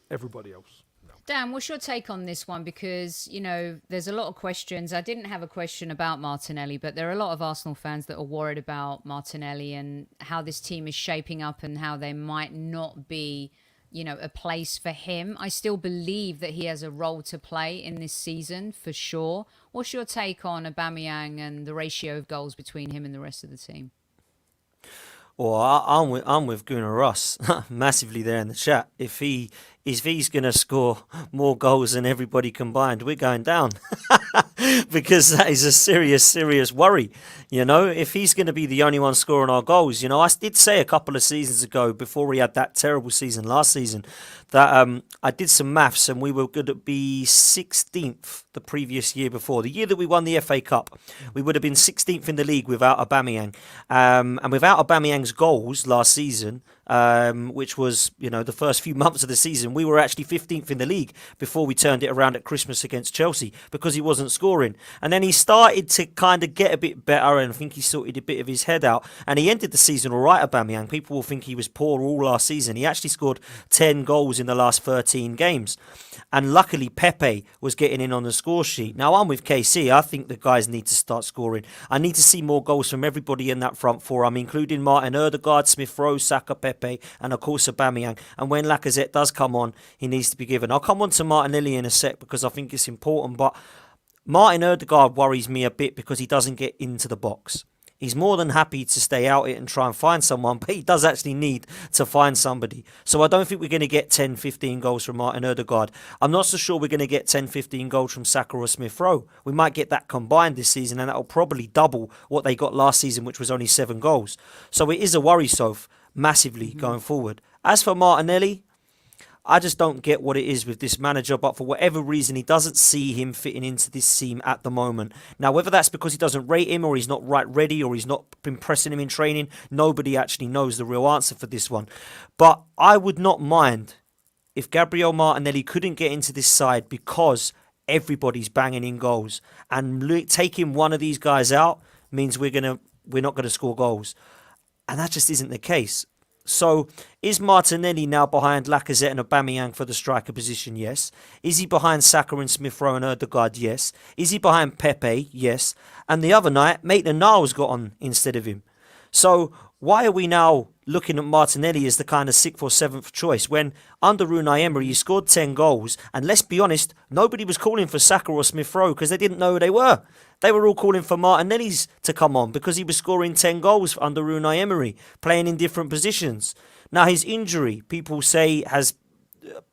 S3: everybody else. No.
S1: Dan, what's your take on this one? Because, there's a lot of questions. I didn't have a question about Martinelli, but there are a lot of Arsenal fans that are worried about Martinelli and how this team is shaping up and how there might not be, a place for him. I still believe that he has a role to play in this season, for sure. What's your take on Aubameyang and the ratio of goals between him and the rest of the team?
S4: Well, I'm with Gunnar Russ massively there in the chat. If he's going to score more goals than everybody combined, we're going down because that is a serious worry. If he's going to be the only one scoring our goals, I did say a couple of seasons ago before he had that terrible season last season that I did some maths and we were going to be 16th the previous year before. The year that we won the FA Cup, we would have been 16th in the league without Aubameyang. And without Aubameyang's goals last season, which was, the first few months of the season. We were actually 15th in the league before we turned it around at Christmas against Chelsea because he wasn't scoring. And then he started to kind of get a bit better, and I think he sorted a bit of his head out. And he ended the season all right, Aubameyang. People will think he was poor all last season. He actually scored 10 goals in the last 13 games. And luckily, Pepe was getting in on the score sheet. Now, I'm with KC. I think the guys need to start scoring. I need to see more goals from everybody in that front four. I'm including Martin Ødegaard, Smith Rowe, Saka, Pepe, and of course Aubameyang. And when Lacazette does come on, he needs to be given. I'll come on to Martinelli in a sec because I think it's important. But Martin Ødegaard worries me a bit because he doesn't get into the box. He's more than happy to stay out it and try and find someone, but he does actually need to find somebody. So I don't think we're going to get 10, 15 goals from Martin Ødegaard. I'm not so sure we're going to get 10, 15 goals from Saka or Smith Rowe. We might get that combined this season, and that'll probably double what they got last season, which was only 7 goals. So it is a worry, Soph, massively going forward. As for Martinelli, I just don't get what it is with this manager, but for whatever reason, he doesn't see him fitting into this team at the moment. Now, whether that's because he doesn't rate him or he's not right ready or he's not been pressing him in training, nobody actually knows the real answer for this one. But I would not mind if Gabriel Martinelli couldn't get into this side because everybody's banging in goals. And taking one of these guys out means we're not going to score goals. And that just isn't the case. So, is Martinelli now behind Lacazette and Aubameyang for the striker position? Yes. Is he behind Saka and Smith Rowe and Ødegaard? Yes. Is he behind Pepe? Yes. And the other night, Maitland-Niles got on instead of him. So, why are we now looking at Martinelli as the kind of 6th or 7th choice when under Unai Emery he scored 10 goals, and let's be honest, nobody was calling for Saka or Smith Rowe because they didn't know who they were. They were all calling for Martinelli's to come on because he was scoring 10 goals under Unai Emery, playing in different positions. Now his injury, people say, has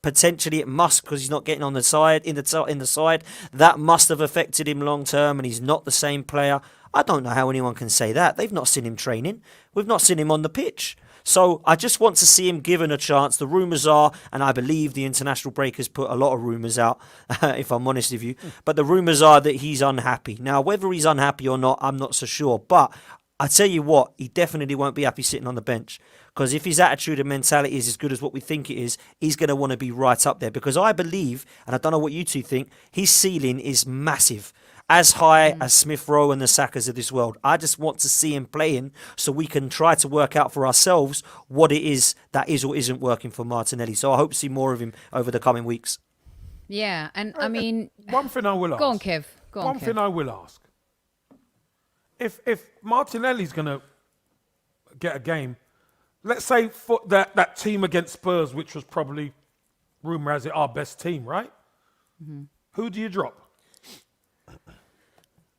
S4: potentially, it must, because he's not getting on the side in the side, that must have affected him long term, and he's not the same player. I don't know how anyone can say that. They've not seen him training. We've not seen him on the pitch. So I just want to see him given a chance. The rumours are, and I believe the international break has put a lot of rumours out, if I'm honest with you, but the rumours are that he's unhappy. Now, whether he's unhappy or not, I'm not so sure. But I tell you what, he definitely won't be happy sitting on the bench. Because if his attitude and mentality is as good as what we think it is, he's going to want to be right up there. Because I believe, and I don't know what you two think, his ceiling is massive. As high as Smith Rowe and the Sakas of this world. I just want to see him playing so we can try to work out for ourselves what it is that is or isn't working for Martinelli. So I hope to see more of him over the coming weeks.
S1: Yeah, and I mean...
S3: One thing I will ask.
S1: Go on, Kev.
S3: One thing I will ask. If Martinelli's going to get a game, let's say for that team against Spurs, which was probably, rumour has it, our best team, right? Mm-hmm. Who do you drop?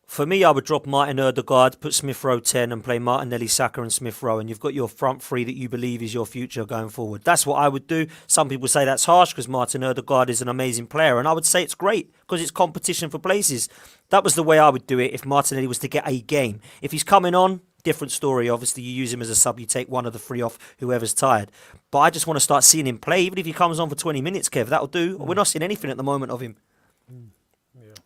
S4: For me, I would drop Martin Ødegaard, put Smith Rowe 10 and play Martinelli, Saka and Smith Rowe, and you've got your front three that you believe is your future going forward. That's what I would do. Some people say that's harsh because Martin Ødegaard is an amazing player, and I would say it's great because it's competition for places. That was the way I would do it if Martinelli was to get a game. If he's coming on, different story. Obviously, you use him as a sub, you take one of the 3 off whoever's tired. But I just want to start seeing him play, even if he comes on for 20 minutes, Kev, that'll do. We're not seeing anything at the moment of him.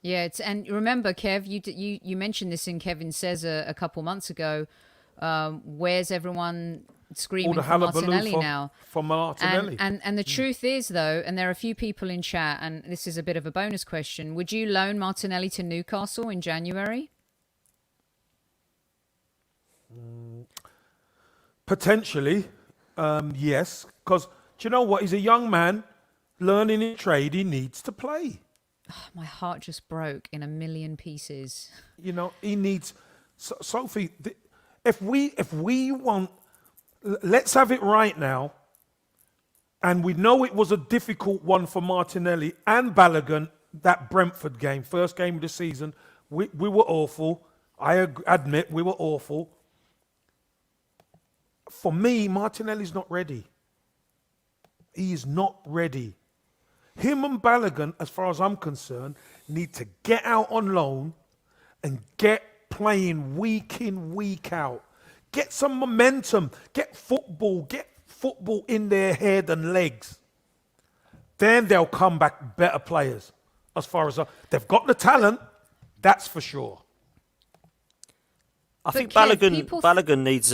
S1: Yeah, and remember, Kev, you mentioned this in Kevin Says a couple months ago. Where's everyone screaming for Martinelli now?
S3: For Martinelli.
S1: And the truth is, though, and there are a few people in chat, and this is a bit of a bonus question, would you loan Martinelli to Newcastle in January?
S3: Potentially, yes. Because, do you know what? He's a young man learning his trade. He needs to play.
S1: Oh, my heart just broke in a million pieces.
S3: You know, he needs... Sophie, if we want... Let's have it right now. And we know it was a difficult one for Martinelli and Ballon, that Brentford game, first game of the season. We were awful. I admit we were awful. For me, Martinelli's not ready. He is not ready. Him and Ballon, as far as I'm concerned, need to get out on loan and get playing week in, week out. Get some momentum. Get football in their head and legs. Then they'll come back better players. As far as they've got the talent, that's for sure.
S4: I think
S1: Kev, people
S4: Balogun needs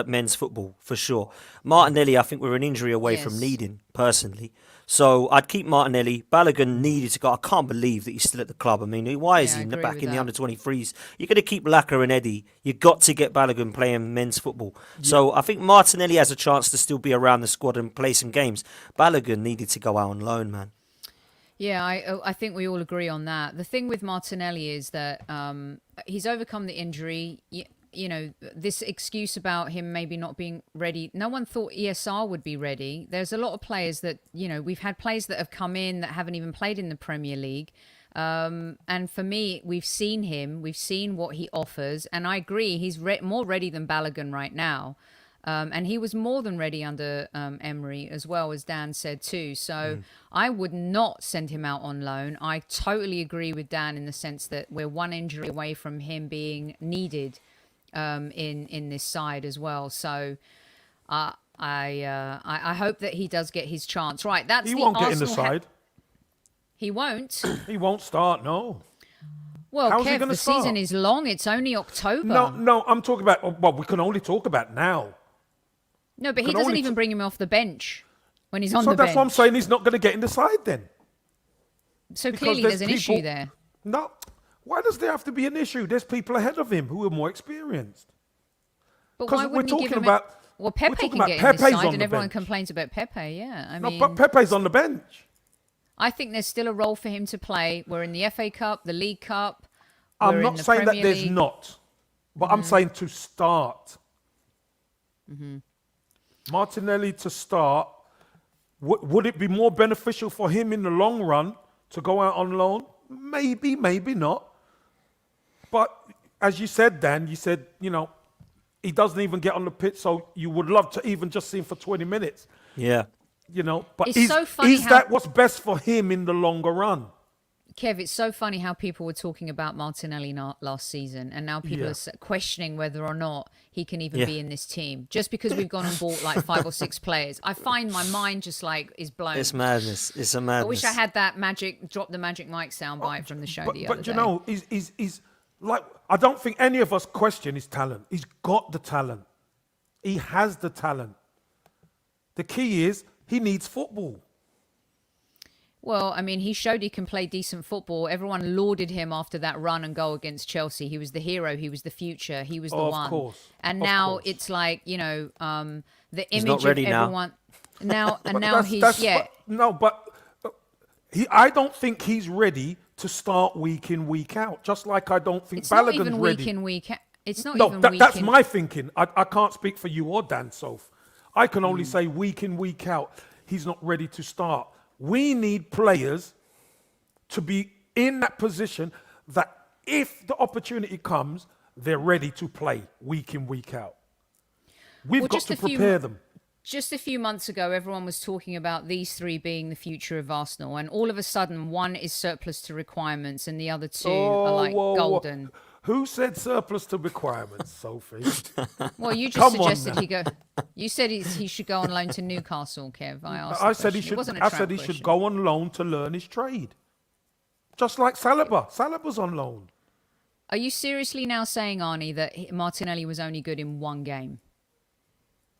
S4: men's football for sure. Martinelli, I think we're an injury away from
S1: Yes.
S4: needing personally. So I'd keep Martinelli. Balogun needed to go. I can't believe that he's still at the club. I mean, why is
S1: Yeah,
S4: he
S1: I
S4: in the
S1: agree
S4: back
S1: with
S4: in the
S1: that.
S4: under 23s? You're going to keep Laka and Eddie. You've got to get Balogun playing men's football. So I think Martinelli has a chance to still be around the squad and play some games. Balogun needed to go out on loan, man.
S1: Yeah, I think we all agree on that. The thing with Martinelli is that he's overcome the injury. You know, this excuse about him maybe not being ready. No one thought ESR would be ready. There's a lot of players that, you know, we've had players that have come in that haven't even played in the Premier League. And for me, we've seen him. We've seen what he offers. And I agree, he's more ready than Balogun right now. And he was more than ready under Emery as well, as Dan said too. So I would not send him out on loan. I totally agree with Dan in the sense that we're one injury away from him being needed in this side as well. So I hope that he does get his chance. Right, that's
S3: He
S1: the
S3: won't get in the
S1: Arsenal
S3: side.
S1: He won't.
S3: He won't start, no.
S1: Well,
S3: How's he
S1: Kev,
S3: gonna
S1: the
S3: start?
S1: season is long. It's only October.
S3: No, I'm talking about, well, we can only talk about now.
S1: No, but he
S3: can
S1: doesn't
S3: only
S1: even bring him off the bench when he's on
S3: So
S1: the
S3: that's
S1: bench.
S3: what I'm saying, he's not going to get in the side then.
S1: So
S3: Because
S1: clearly there's an issue
S3: people-
S1: there.
S3: No, why does there have to be an issue? There's people ahead of him who are more experienced.
S1: But
S3: 'Cause
S1: why
S3: we're
S1: wouldn't he give
S3: talking
S1: him
S3: about-
S1: Well,
S3: we're
S1: Pepe
S3: talking
S1: can
S3: about
S1: get in this
S3: Pepe's
S1: side,
S3: on
S1: and
S3: the
S1: everyone
S3: bench.
S1: complains about Pepe. Yeah, I
S3: No,
S1: mean,
S3: but Pepe's on the bench.
S1: I think there's still a role for him to play. We're in the FA Cup, the League Cup.
S3: I'm
S1: we're
S3: not
S1: in the
S3: saying that
S1: Premier
S3: there's
S1: League.
S3: not, but I'm saying to start. Martinelli to start. Would it be more beneficial for him in the long run to go out on loan? Maybe, maybe not. But as you said, Dan, you said, you know, he doesn't even get on the pitch, so you would love to even just see him for 20 minutes.
S4: Yeah.
S3: You know, but
S1: It's
S3: is,
S1: so funny
S3: is
S1: how-
S3: that what's best for him in the longer run?
S1: Kev, it's so funny how people were talking about Martinelli last season, and now people
S3: Yeah.
S1: are questioning whether or not he can even
S4: Yeah.
S1: be in this team just because we've gone and bought like 5 or 6 players. I find my mind just like is blown.
S4: It's madness. It's a madness.
S1: I wish I had that drop the magic mic soundbite from the show the other
S3: But
S1: day.
S3: you know, he's like, I don't think any of us question his talent. He's got the talent. He has the talent. The key is he needs football.
S1: Well, I mean, he showed he can play decent football. Everyone lauded him after that run and goal against Chelsea. He was the hero. He was the future. He was the
S3: Of
S1: one.
S3: course.
S1: And
S3: Of
S1: now
S3: course.
S1: it's like, you know, the
S4: He's
S1: image
S4: not ready
S1: of
S4: now.
S1: everyone. Now and
S3: But
S1: now he's yeah.
S3: I don't think he's ready to start week in, week out. Just like I don't think
S1: It's not
S3: Balogun's
S1: even
S3: ready.
S1: week in, week out. It's not
S3: No,
S1: even week
S3: that's
S1: in.
S3: my thinking. I can't speak for you or Dan, Soph. I can only say week in, week out, he's not ready to start. We need players to be in that position that if the opportunity comes, they're ready to play week in, week out. We've
S1: Well,
S3: got
S1: just
S3: to
S1: a few
S3: prepare them.
S1: Just a few months ago, everyone was talking about these 3 being the future of Arsenal, and all of a sudden, one is surplus to requirements, and the other 2 are like
S3: whoa.
S1: golden.
S3: Who said surplus to requirements, Sophie?
S1: Well, you just
S3: Come on
S1: suggested
S3: now.
S1: he go. You said he should go on loan to Newcastle, Kev. I asked.
S3: I
S1: the
S3: said he
S1: question. It
S3: should.
S1: wasn't a
S3: I
S1: trap
S3: said he
S1: question.
S3: should go on loan to learn his trade, just like Saliba. Saliba's on loan.
S1: Are you seriously now saying, Arnie, that Martinelli was only good in 1 game?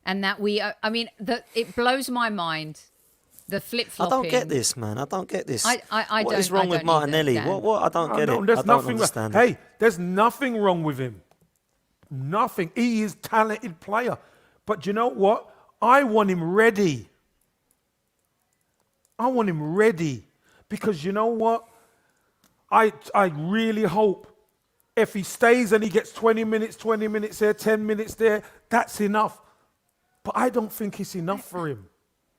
S1: And that I mean, it blows my mind, the
S4: I
S1: flip-flopping.
S4: don't get this, man. I don't get this.
S1: I
S4: What
S1: don't-
S4: is wrong
S1: I
S4: with
S1: don't either,
S4: Martinelli?
S1: Dan.
S4: What? I don't get
S3: No,
S4: it.
S3: there's
S4: I don't
S3: nothing
S4: understand
S3: wrong.
S4: it.
S3: Hey, there's nothing wrong with him. Nothing. He is a talented player. But you know what? I want him ready. I want him ready. Because you know what? I really hope if he stays and he gets 20 minutes there, 10 minutes there, that's enough. But I don't think it's enough for him.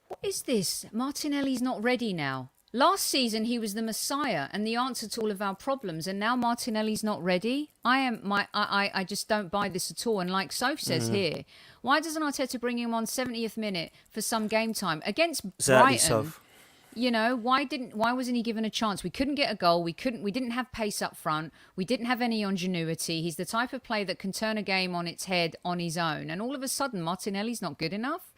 S1: What is this? Martinelli's not ready now. Last season he was the messiah and the answer to all of our problems, and now Martinelli's not ready. I just don't buy this at all. And like Soph says here, why doesn't Arteta bring him on 70th minute for some game time against
S4: Exactly,
S1: Brighton?
S4: Soph.
S1: You know, why wasn't he given a chance? We couldn't get a goal. We didn't have pace up front. We didn't have any ingenuity. He's the type of player that can turn a game on its head on his own. And all of a sudden, Martinelli's not good enough.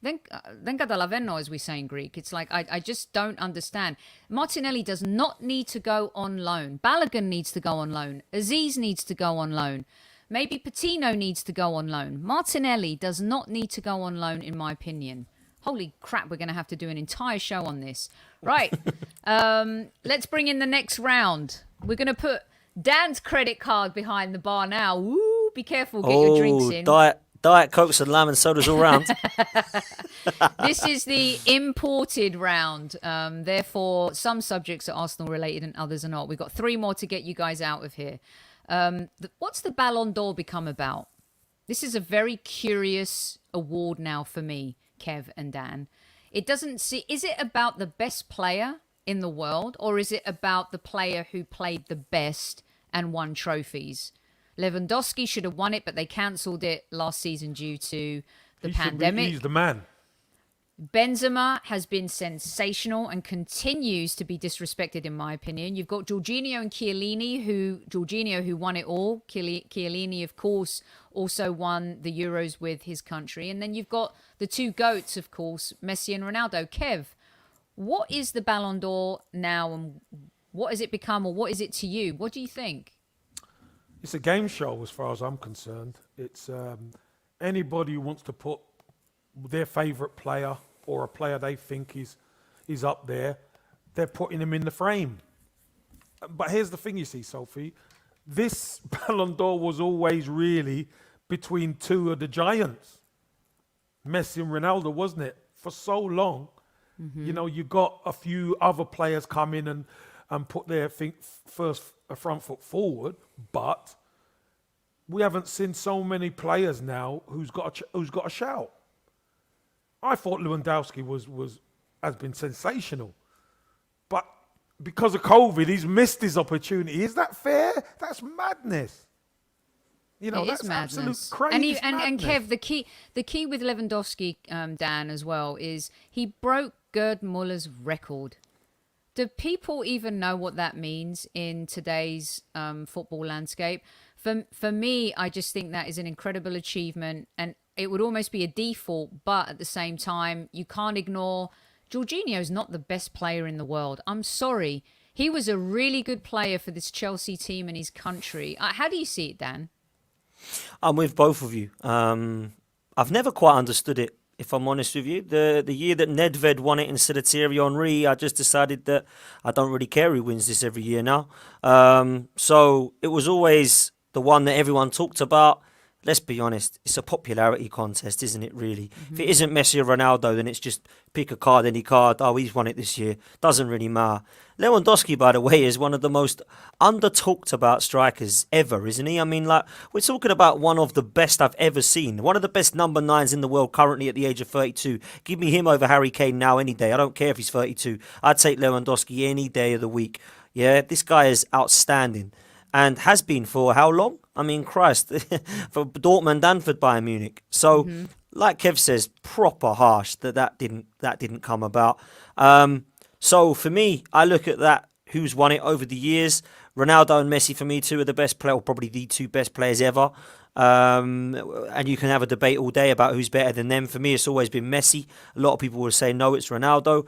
S1: Then Gadalavenno, as we say in Greek. It's like, I just don't understand. Martinelli does not need to go on loan. Balogun needs to go on loan. Aziz needs to go on loan. Maybe Patino needs to go on loan. Martinelli does not need to go on loan, in my opinion. Holy crap, we're going to have to do an entire show on this. Right. Let's bring in the next round. We're going to put Dan's credit card behind the bar now. Woo, be careful, get your drinks in.
S4: Diet Cokes and lemon sodas all round.
S1: This is the imported round. Therefore, some subjects are Arsenal related and others are not. We've got 3 more to get you guys out of here. What's the Ballon d'Or become about? This is a very curious award now for me, Kev and Dan. It doesn't see. Is it about the best player in the world, or is it about the player who played the best and won trophies? Lewandowski should have won it, but they cancelled it last season due to the pandemic.
S3: He's the man.
S1: Benzema has been sensational and continues to be disrespected, in my opinion. You've got Jorginho and Chiellini, who won it all. Chiellini, of course, also won the Euros with his country. And then you've got the 2 GOATs, of course, Messi and Ronaldo. Kev, what is the Ballon d'Or now, and what has it become, or what is it to you? What do you think?
S3: It's a game show as far as I'm concerned. It's anybody who wants to put their favourite player or a player they think is up there, they're putting him in the frame. But here's the thing, you see, Sophie. This Ballon d'Or was always really between 2 of the giants. Messi and Ronaldo, wasn't it? For so long. You know, you got a few other players come in and put their front foot forward, but we haven't seen so many players now who's got a shout. I thought Lewandowski has been sensational, but because of COVID, he's missed his opportunity. Is that fair? That's madness. You know, that's absolute crazy.
S1: And Kev, the key with Lewandowski, Dan, as well, is he broke Gerd Muller's record. Do people even know what that means in today's football landscape? For me, I just think that is an incredible achievement, and it would almost be a default, but at the same time, you can't ignore Jorginho's not the best player in the world. I'm sorry. He was a really good player for this Chelsea team and his country. How do you see it, Dan?
S4: I'm with both of you. I've never quite understood it, if I'm honest with you. The year that Nedved won it instead of Thierry Henry, I just decided that I don't really care who wins this every year now. So it was always the one that everyone talked about. Let's be honest, it's a popularity contest, isn't it, really? If it isn't Messi or Ronaldo, then it's just pick a card, any card. Oh, he's won it this year. Doesn't really matter. Lewandowski, by the way, is one of the most under-talked about strikers ever, isn't he? I mean, like, we're talking about one of the best I've ever seen. One of the best number 9s in the world currently at the age of 32. Give me him over Harry Kane now any day. I don't care if he's 32. I'd take Lewandowski any day of the week. Yeah, this guy is outstanding. And has been for how long? I mean, Christ, for Dortmund and for Bayern Munich. So, like Kev says, proper harsh that didn't come about. So for me, I look at that, who's won it over the years. Ronaldo and Messi, for me, 2 of the best players, or probably the 2 best players ever. And you can have a debate all day about who's better than them. For me, it's always been Messi. A lot of people will say, no, it's Ronaldo.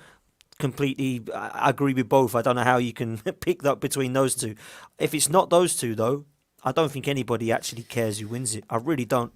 S4: Completely, I agree with both. I don't know how you can pick that between those 2. If it's not those 2, though, I don't think anybody actually cares who wins it. I really don't.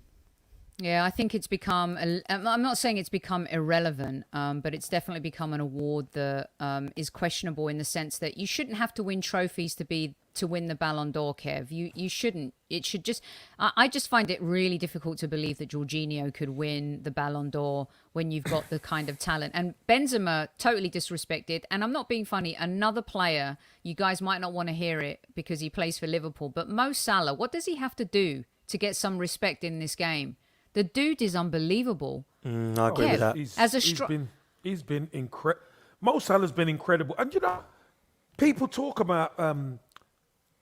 S1: Yeah, I think it's become, I'm not saying it's become irrelevant, but it's definitely become an award that is questionable in the sense that you shouldn't have to win trophies to win the Ballon d'Or, Kev. You shouldn't. It should just, I just find it really difficult to believe that Jorginho could win the Ballon d'Or when you've got the kind of talent. And Benzema, totally disrespected. And I'm not being funny. Another player, you guys might not want to hear it because he plays for Liverpool, but Mo Salah, what does he have to do to get some respect in this game? The dude is unbelievable.
S4: I agree with that.
S3: He's been incredible. Mo Salah's been incredible. And you know, people talk about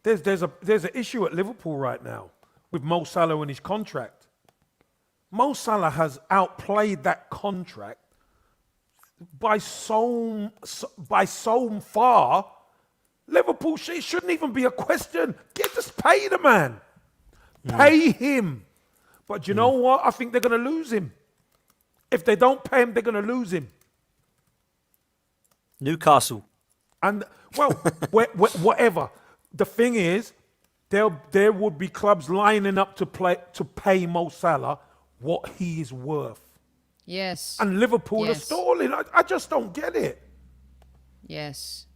S3: there's an issue at Liverpool right now with Mo Salah and his contract. Mo Salah has outplayed that contract by so far. Liverpool, it shouldn't even be a question. Just pay the man. Pay him. But you know what? I think they're going to lose him. If they don't pay him, they're going to lose him.
S4: Newcastle.
S3: And, well, whatever. The thing is, there would be clubs lining up to pay Mo Salah what he is worth.
S1: Yes.
S3: And Liverpool are stalling. I just don't get it.
S1: Yes.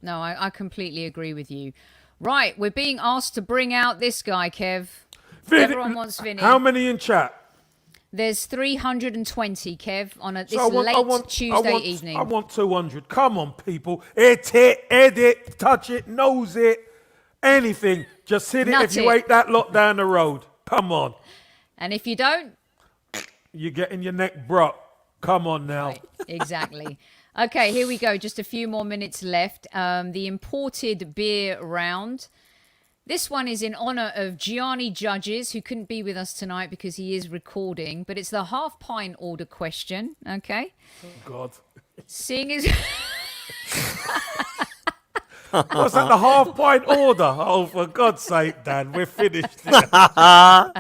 S1: No, I completely agree with you. Right, we're being asked to bring out this guy, Kev. Everyone wants Vinny.
S3: How many in chat?
S1: There's 320, Kev, on this late Tuesday evening.
S3: I want 200. Come on, people. Hit it, edit, touch it, nose it, anything. Just hit it if you ain't that lot down the road. Come on.
S1: And if you don't?
S3: You're getting your neck broke. Come on now.
S1: Right, exactly. Okay, here we go. Just a few more minutes left. The imported beer round. This one is in honour of Gianni Judges, who couldn't be with us tonight because he is recording. But it's the half pint order question, okay?
S3: Oh, God.
S1: Seeing as...
S3: What's that, the half pint order? Oh, for God's sake, Dan, we're finished.
S4: The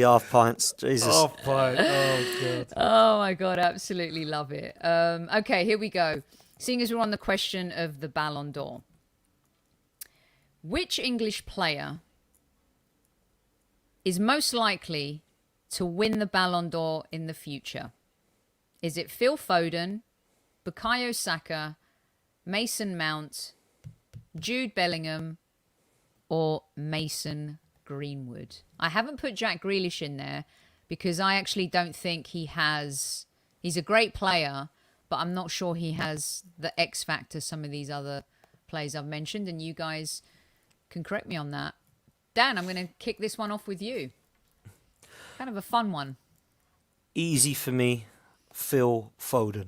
S4: half pints, Jesus.
S3: Half pint, oh, God.
S1: Oh, my God, absolutely love it. Okay, here we go. Seeing as we're on the question of the Ballon d'Or. Which English player is most likely to win the Ballon d'Or in the future? Is it Phil Foden, Bukayo Saka, Mason Mount, Jude Bellingham, or Mason Greenwood? I haven't put Jack Grealish in there because I actually don't think he has... He's a great player, but I'm not sure he has the X factor some of these other players I've mentioned, and you guys can correct me on that. Dan, I'm going to kick this one off with you. Kind of a fun one.
S4: Easy for me, Phil Foden.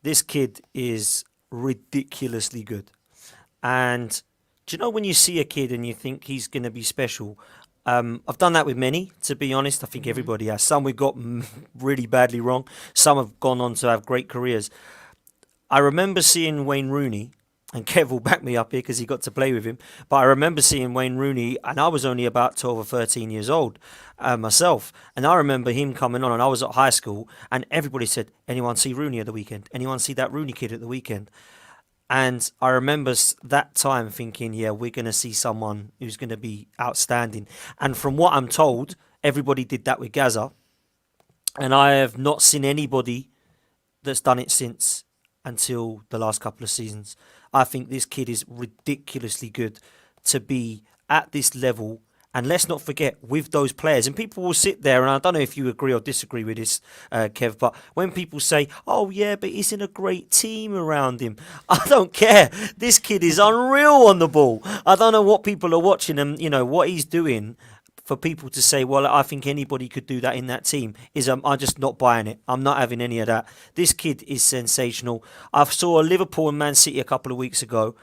S4: This kid is ridiculously good. And do you know when you see a kid and you think he's going to be special? I've done that with many, to be honest. I think everybody has. Some we've got really badly wrong. Some have gone on to have great careers. I remember seeing Wayne Rooney, and Kev will back me up here because he got to play with him. But I remember seeing Wayne Rooney, and I was only about 12 or 13 years old myself. And I remember him coming on, and I was at high school, and everybody said, anyone see Rooney at the weekend? Anyone see that Rooney kid at the weekend? And I remember that time thinking, yeah, we're going to see someone who's going to be outstanding. And from what I'm told, everybody did that with Gaza. And I have not seen anybody that's done it since until the last couple of seasons. I think this kid is ridiculously good to be at this level. And let's not forget, with those players, and people will sit there, and I don't know if you agree or disagree with this, Kev, but when people say, oh yeah, but he's in a great team around him, I don't care. This kid is unreal on the ball. I don't know what people are watching and, what he's doing for people to say, well, I think anybody could do that in that team, I'm just not buying it. I'm not having any of that. This kid is sensational. I saw Liverpool and Man City a couple of weeks ago.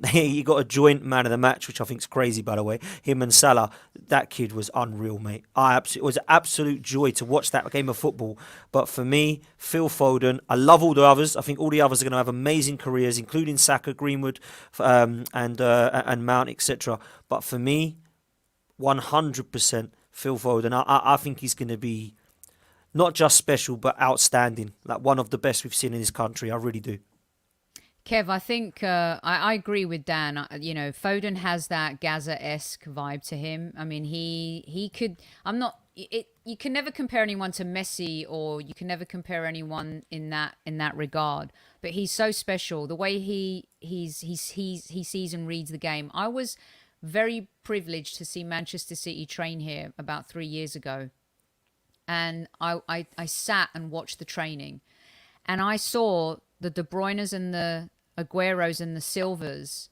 S4: He got a joint man of the match, which I think is crazy, by the way. Him and Salah. That kid was unreal, mate. It was an absolute joy to watch that game of football. But for me, Phil Foden, I love all the others. I think all the others are going to have amazing careers, including Saka, Greenwood, and Mount, etc. But for me, 100% Phil Foden. I think he's going to be not just special, but outstanding. Like one of the best we've seen in this country. I really do.
S1: Kev, I think I agree with Dan. Foden has that Gaza-esque vibe to him. I mean, he could... You can never compare anyone to Messi, or you can never compare anyone in that regard. But he's so special. The way he sees and reads the game. I was very privileged to see Manchester City train here about 3 years ago, and I sat and watched the training, and I saw the De Bruynes and the Agueros and the Silvers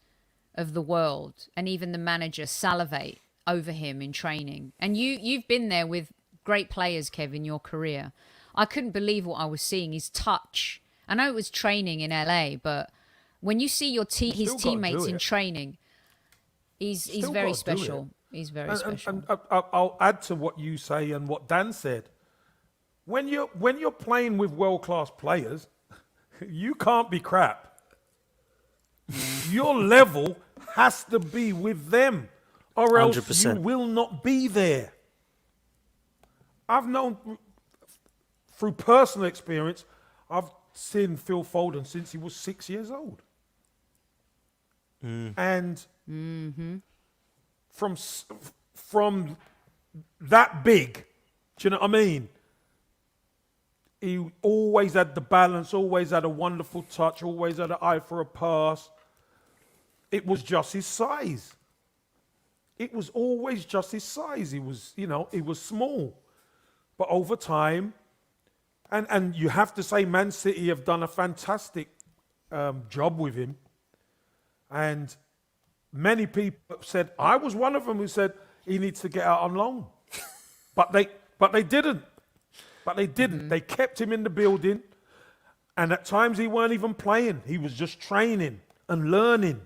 S1: of the world, and even the manager salivate over him in training. And you've been there with great players, Kev, in your career. I couldn't believe what I was seeing. His touch. I know it was training in LA, but when you see his teammates in training, he's very special. He's very special.
S3: And I'll add to what you say and what Dan said. When you're playing with world-class players, you can't be crap. Your level has to be with them, or else
S4: 100%.
S3: you will not be there. I've known, through personal experience, I've seen Phil Foden since he was 6 years old. And from that big. Do you know what I mean? He always had the balance, always had a wonderful touch, always had an eye for a pass. It was just his size. It was always just his size. He was, he was small. But over time, and you have to say Man City have done a fantastic job with him. And many people said, I was one of them who said he needs to get out on loan. But they didn't. But they didn't. Mm-hmm. They kept him in the building. And at times he weren't even playing. He was just training and learning.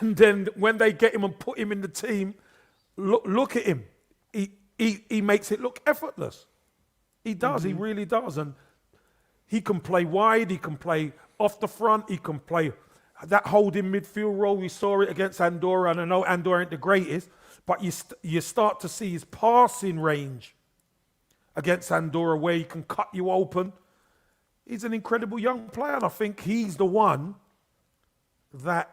S3: And then when they get him and put him in the team, look at him. He makes it look effortless. He does. Mm-hmm. He really does. And he can play wide. He can play off the front. He can play that holding midfield role. We saw it against Andorra. And I know Andorra ain't the greatest, but you start to see his passing range against Andorra where he can cut you open. He's an incredible young player. And I think he's the one that,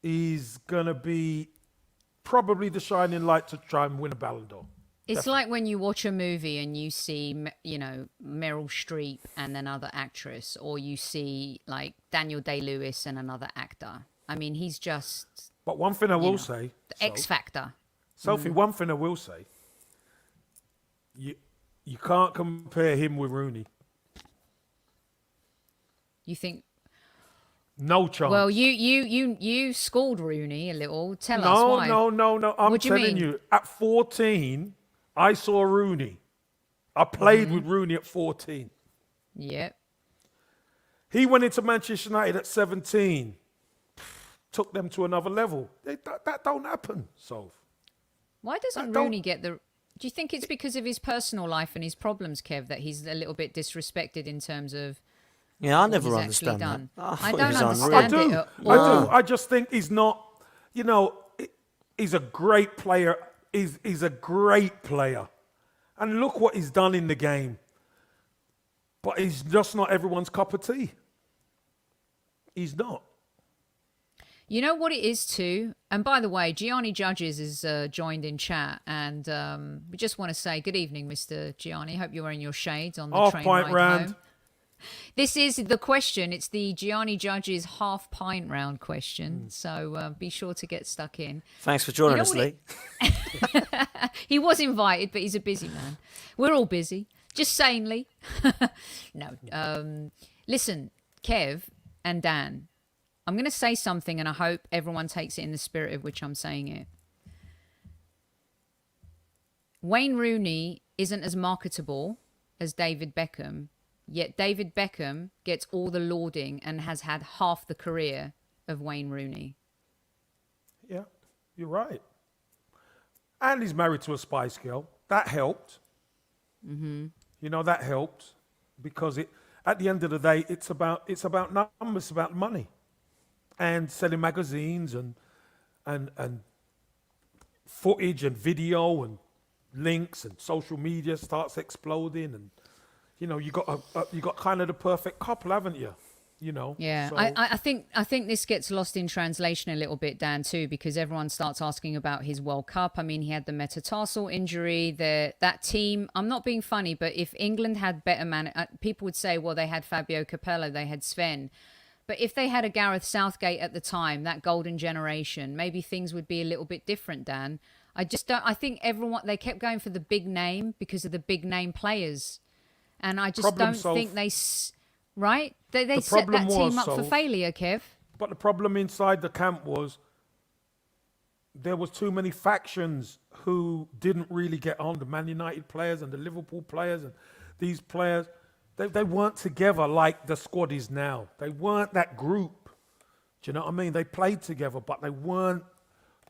S3: is going to be probably the shining light to try and win a Ballon d'Or.
S1: It's
S3: Definitely.
S1: like when you watch a movie and you see, Meryl Streep and another actress, or you see like Daniel Day-Lewis and another actor. I mean, he's just...
S3: But one thing I will say...
S1: The X Factor.
S3: Sophie, one thing I will say, you can't compare him with Rooney.
S1: You think...
S3: No chance.
S1: Well, you schooled Rooney a little. Tell us why.
S3: No. I'm telling you, at 14, I saw Rooney. I played with Rooney at 14.
S1: Yep.
S3: He went into Manchester United at 17. Took them to another level. That don't happen, Soph.
S1: Why doesn't Rooney get the... Do you think it's because of his personal life and his problems, Kev, that he's a little bit disrespected in terms of...
S4: Yeah, I never understand that.
S1: I don't understand it at all.
S3: I do. I just think he's not, he's a great player. He's a great player. And look what he's done in the game. But he's just not everyone's cup of tea. He's not.
S1: You know what it is too? And by the way, Gianni Judges is joined in chat. And we just want to say good evening, Mr. Gianni. Hope you're wearing your shades on the train ride home. This is the question. It's the Gianni Judges half pint round question. So be sure to get stuck in.
S4: Thanks for joining us, Lee.
S1: He was invited, but he's a busy man. We're all busy. Just saying, Lee. No. Listen, Kev and Dan, I'm going to say something and I hope everyone takes it in the spirit of which I'm saying it. Wayne Rooney isn't as marketable as David Beckham. Yet David Beckham gets all the lauding and has had half the career of Wayne Rooney.
S3: Yeah, you're right. And he's married to a Spice Girl. That helped. Mm-hmm. That helped because at the end of the day, it's about numbers, it's about money, and selling magazines and footage and video and links and social media starts exploding and. You got kind of the perfect couple, haven't you?
S1: Yeah, so. I think this gets lost in translation a little bit, Dan, too, because everyone starts asking about his World Cup. I mean, he had the metatarsal injury. That team. I'm not being funny, but if England had better people would say, well, they had Fabio Capello, they had Sven. But if they had a Gareth Southgate at the time, that golden generation, maybe things would be a little bit different, Dan. I just don't. I think they kept going for the big name because of the big name players. And I just don't think they set that team up for failure, Kev.
S3: But the problem inside the camp was there was too many factions who didn't really get on. The Man United players and the Liverpool players and these players, they weren't together like the squad is now. They weren't that group. Do you know what I mean? They played together, but they weren't.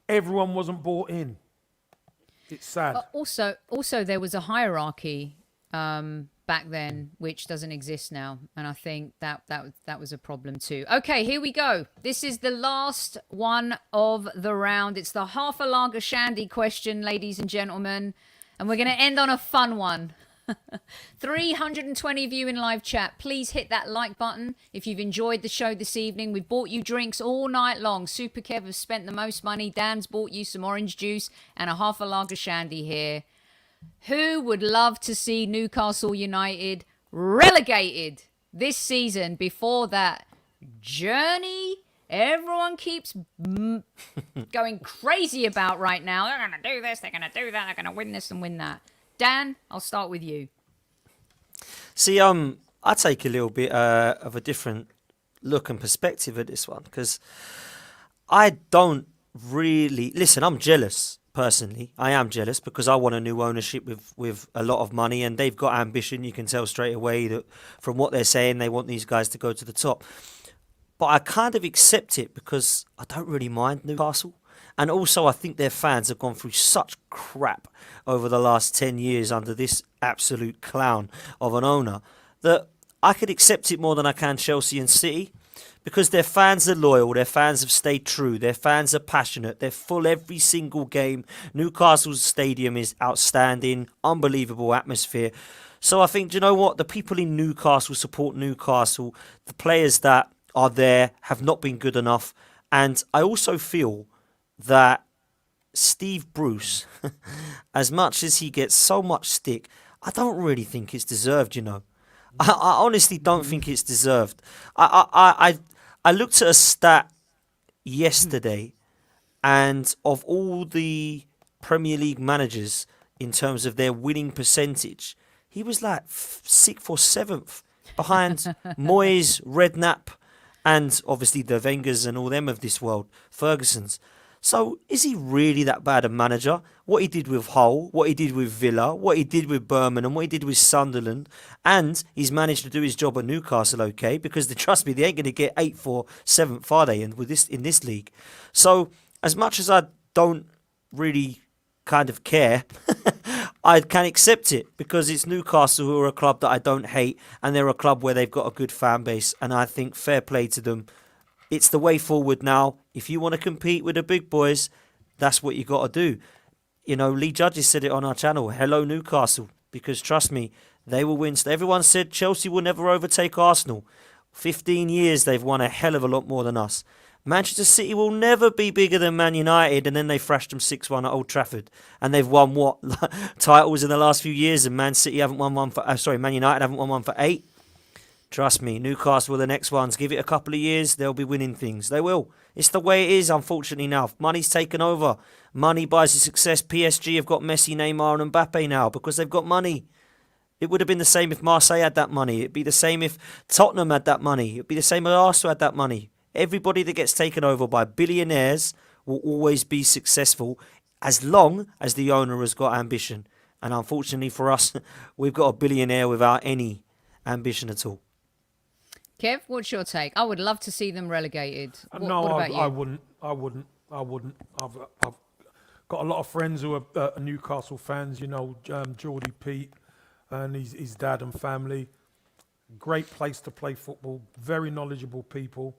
S3: Everyone wasn't bought in. It's sad.
S1: Also, there was a hierarchy. Back then, which doesn't exist now, and I think that was a problem too. Okay, here we go. This is the last one of the round. It's the half a lager shandy question, ladies and gentlemen, and we're going to end on a fun one. 320 of you in live chat. Please hit that like button if you've enjoyed the show this evening. We've bought you drinks all night long. Super Kev has spent the most money. Dan's bought you some orange juice and a half a lager shandy here. Who would love to see Newcastle United relegated this season before that journey everyone keeps going crazy about right now? They're going to do this, they're going to do that, they're going to win this and win that. Dan, I'll start with you.
S4: See, I take a little bit of a different look and perspective at this one, because I don't really... Listen, I'm jealous, personally. I am jealous because I want a new ownership with a lot of money, and they've got ambition. You can tell straight away that from what they're saying, they want these guys to go to the top. But I kind of accept it because I don't really mind Newcastle. And also, I think their fans have gone through such crap over the last 10 years under this absolute clown of an owner that I could accept it more than I can Chelsea and City, because their fans are loyal, their fans have stayed true, their fans are passionate, they're full every single game. Newcastle's stadium is outstanding, unbelievable atmosphere. So I think, do you know what? The people in Newcastle support Newcastle. The players that are there have not been good enough. And I also feel that Steve Bruce, as much as he gets so much stick, I don't really think it's deserved, you know. I honestly don't think it's deserved. I looked at a stat yesterday, and of all the Premier League managers in terms of their winning percentage, he was like 6th or 7th behind Moyes, Redknapp, and obviously the Wengers and all them of this world, Ferguson's. So is he really that bad a manager? What he did with Hull, what he did with Villa, what he did with Birmingham, what he did with Sunderland, and he's managed to do his job at Newcastle okay, because trust me, they ain't going to get 8th or 7th, are they, in this league? So as much as I don't really kind of care, I can accept it because it's Newcastle, who are a club that I don't hate, and they're a club where they've got a good fan base, and I think fair play to them. It's the way forward now. If you want to compete with the big boys, that's what you got to do. You know, Lee Judges said it on our channel. Hello, Newcastle. Because trust me, they will win. Everyone said Chelsea will never overtake Arsenal. 15 years, they've won a hell of a lot more than us. Manchester City will never be bigger than Man United, and then they thrashed them 6-1 at Old Trafford. And they've won, what, titles in the last few years, and Man United haven't won one for 8. Trust me, Newcastle are the next ones. Give it a couple of years, they'll be winning things. They will. It's the way it is, unfortunately, now. Money's taken over. Money buys you success. PSG have got Messi, Neymar and Mbappe now because they've got money. It would have been the same if Marseille had that money. It'd be the same if Tottenham had that money. It'd be the same if Arsenal had that money. Everybody that gets taken over by billionaires will always be successful as long as the owner has got ambition. And unfortunately for us, we've got a billionaire without any ambition at all.
S1: Kev, what's your take? I would love to see them relegated. What about you?
S3: I wouldn't. I've got a lot of friends who are Newcastle fans. You know, Geordie Pete and his dad and family. Great place to play football. Very knowledgeable people.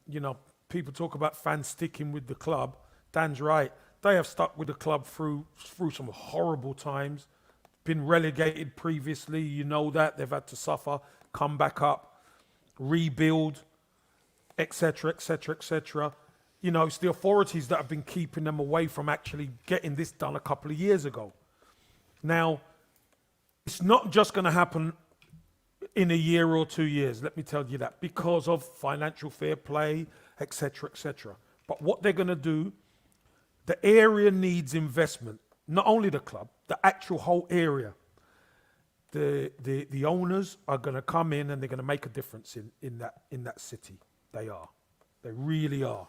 S3: You know, people talk about fans sticking with the club. Dan's right. They have stuck with the club through some horrible times. Been relegated previously. You know that. They've had to suffer, come back up, rebuild, etc., etc., etc. You know, it's the authorities that have been keeping them away from actually getting this done a couple of years ago. Now, it's not just going to happen in a year or 2 years, let me tell you that, because of financial fair play, etc., etc. But what they're going to do, the area needs investment. Not only the club, the actual whole area. The owners are going to come in and they're going to make a difference in that city. They are. They really are.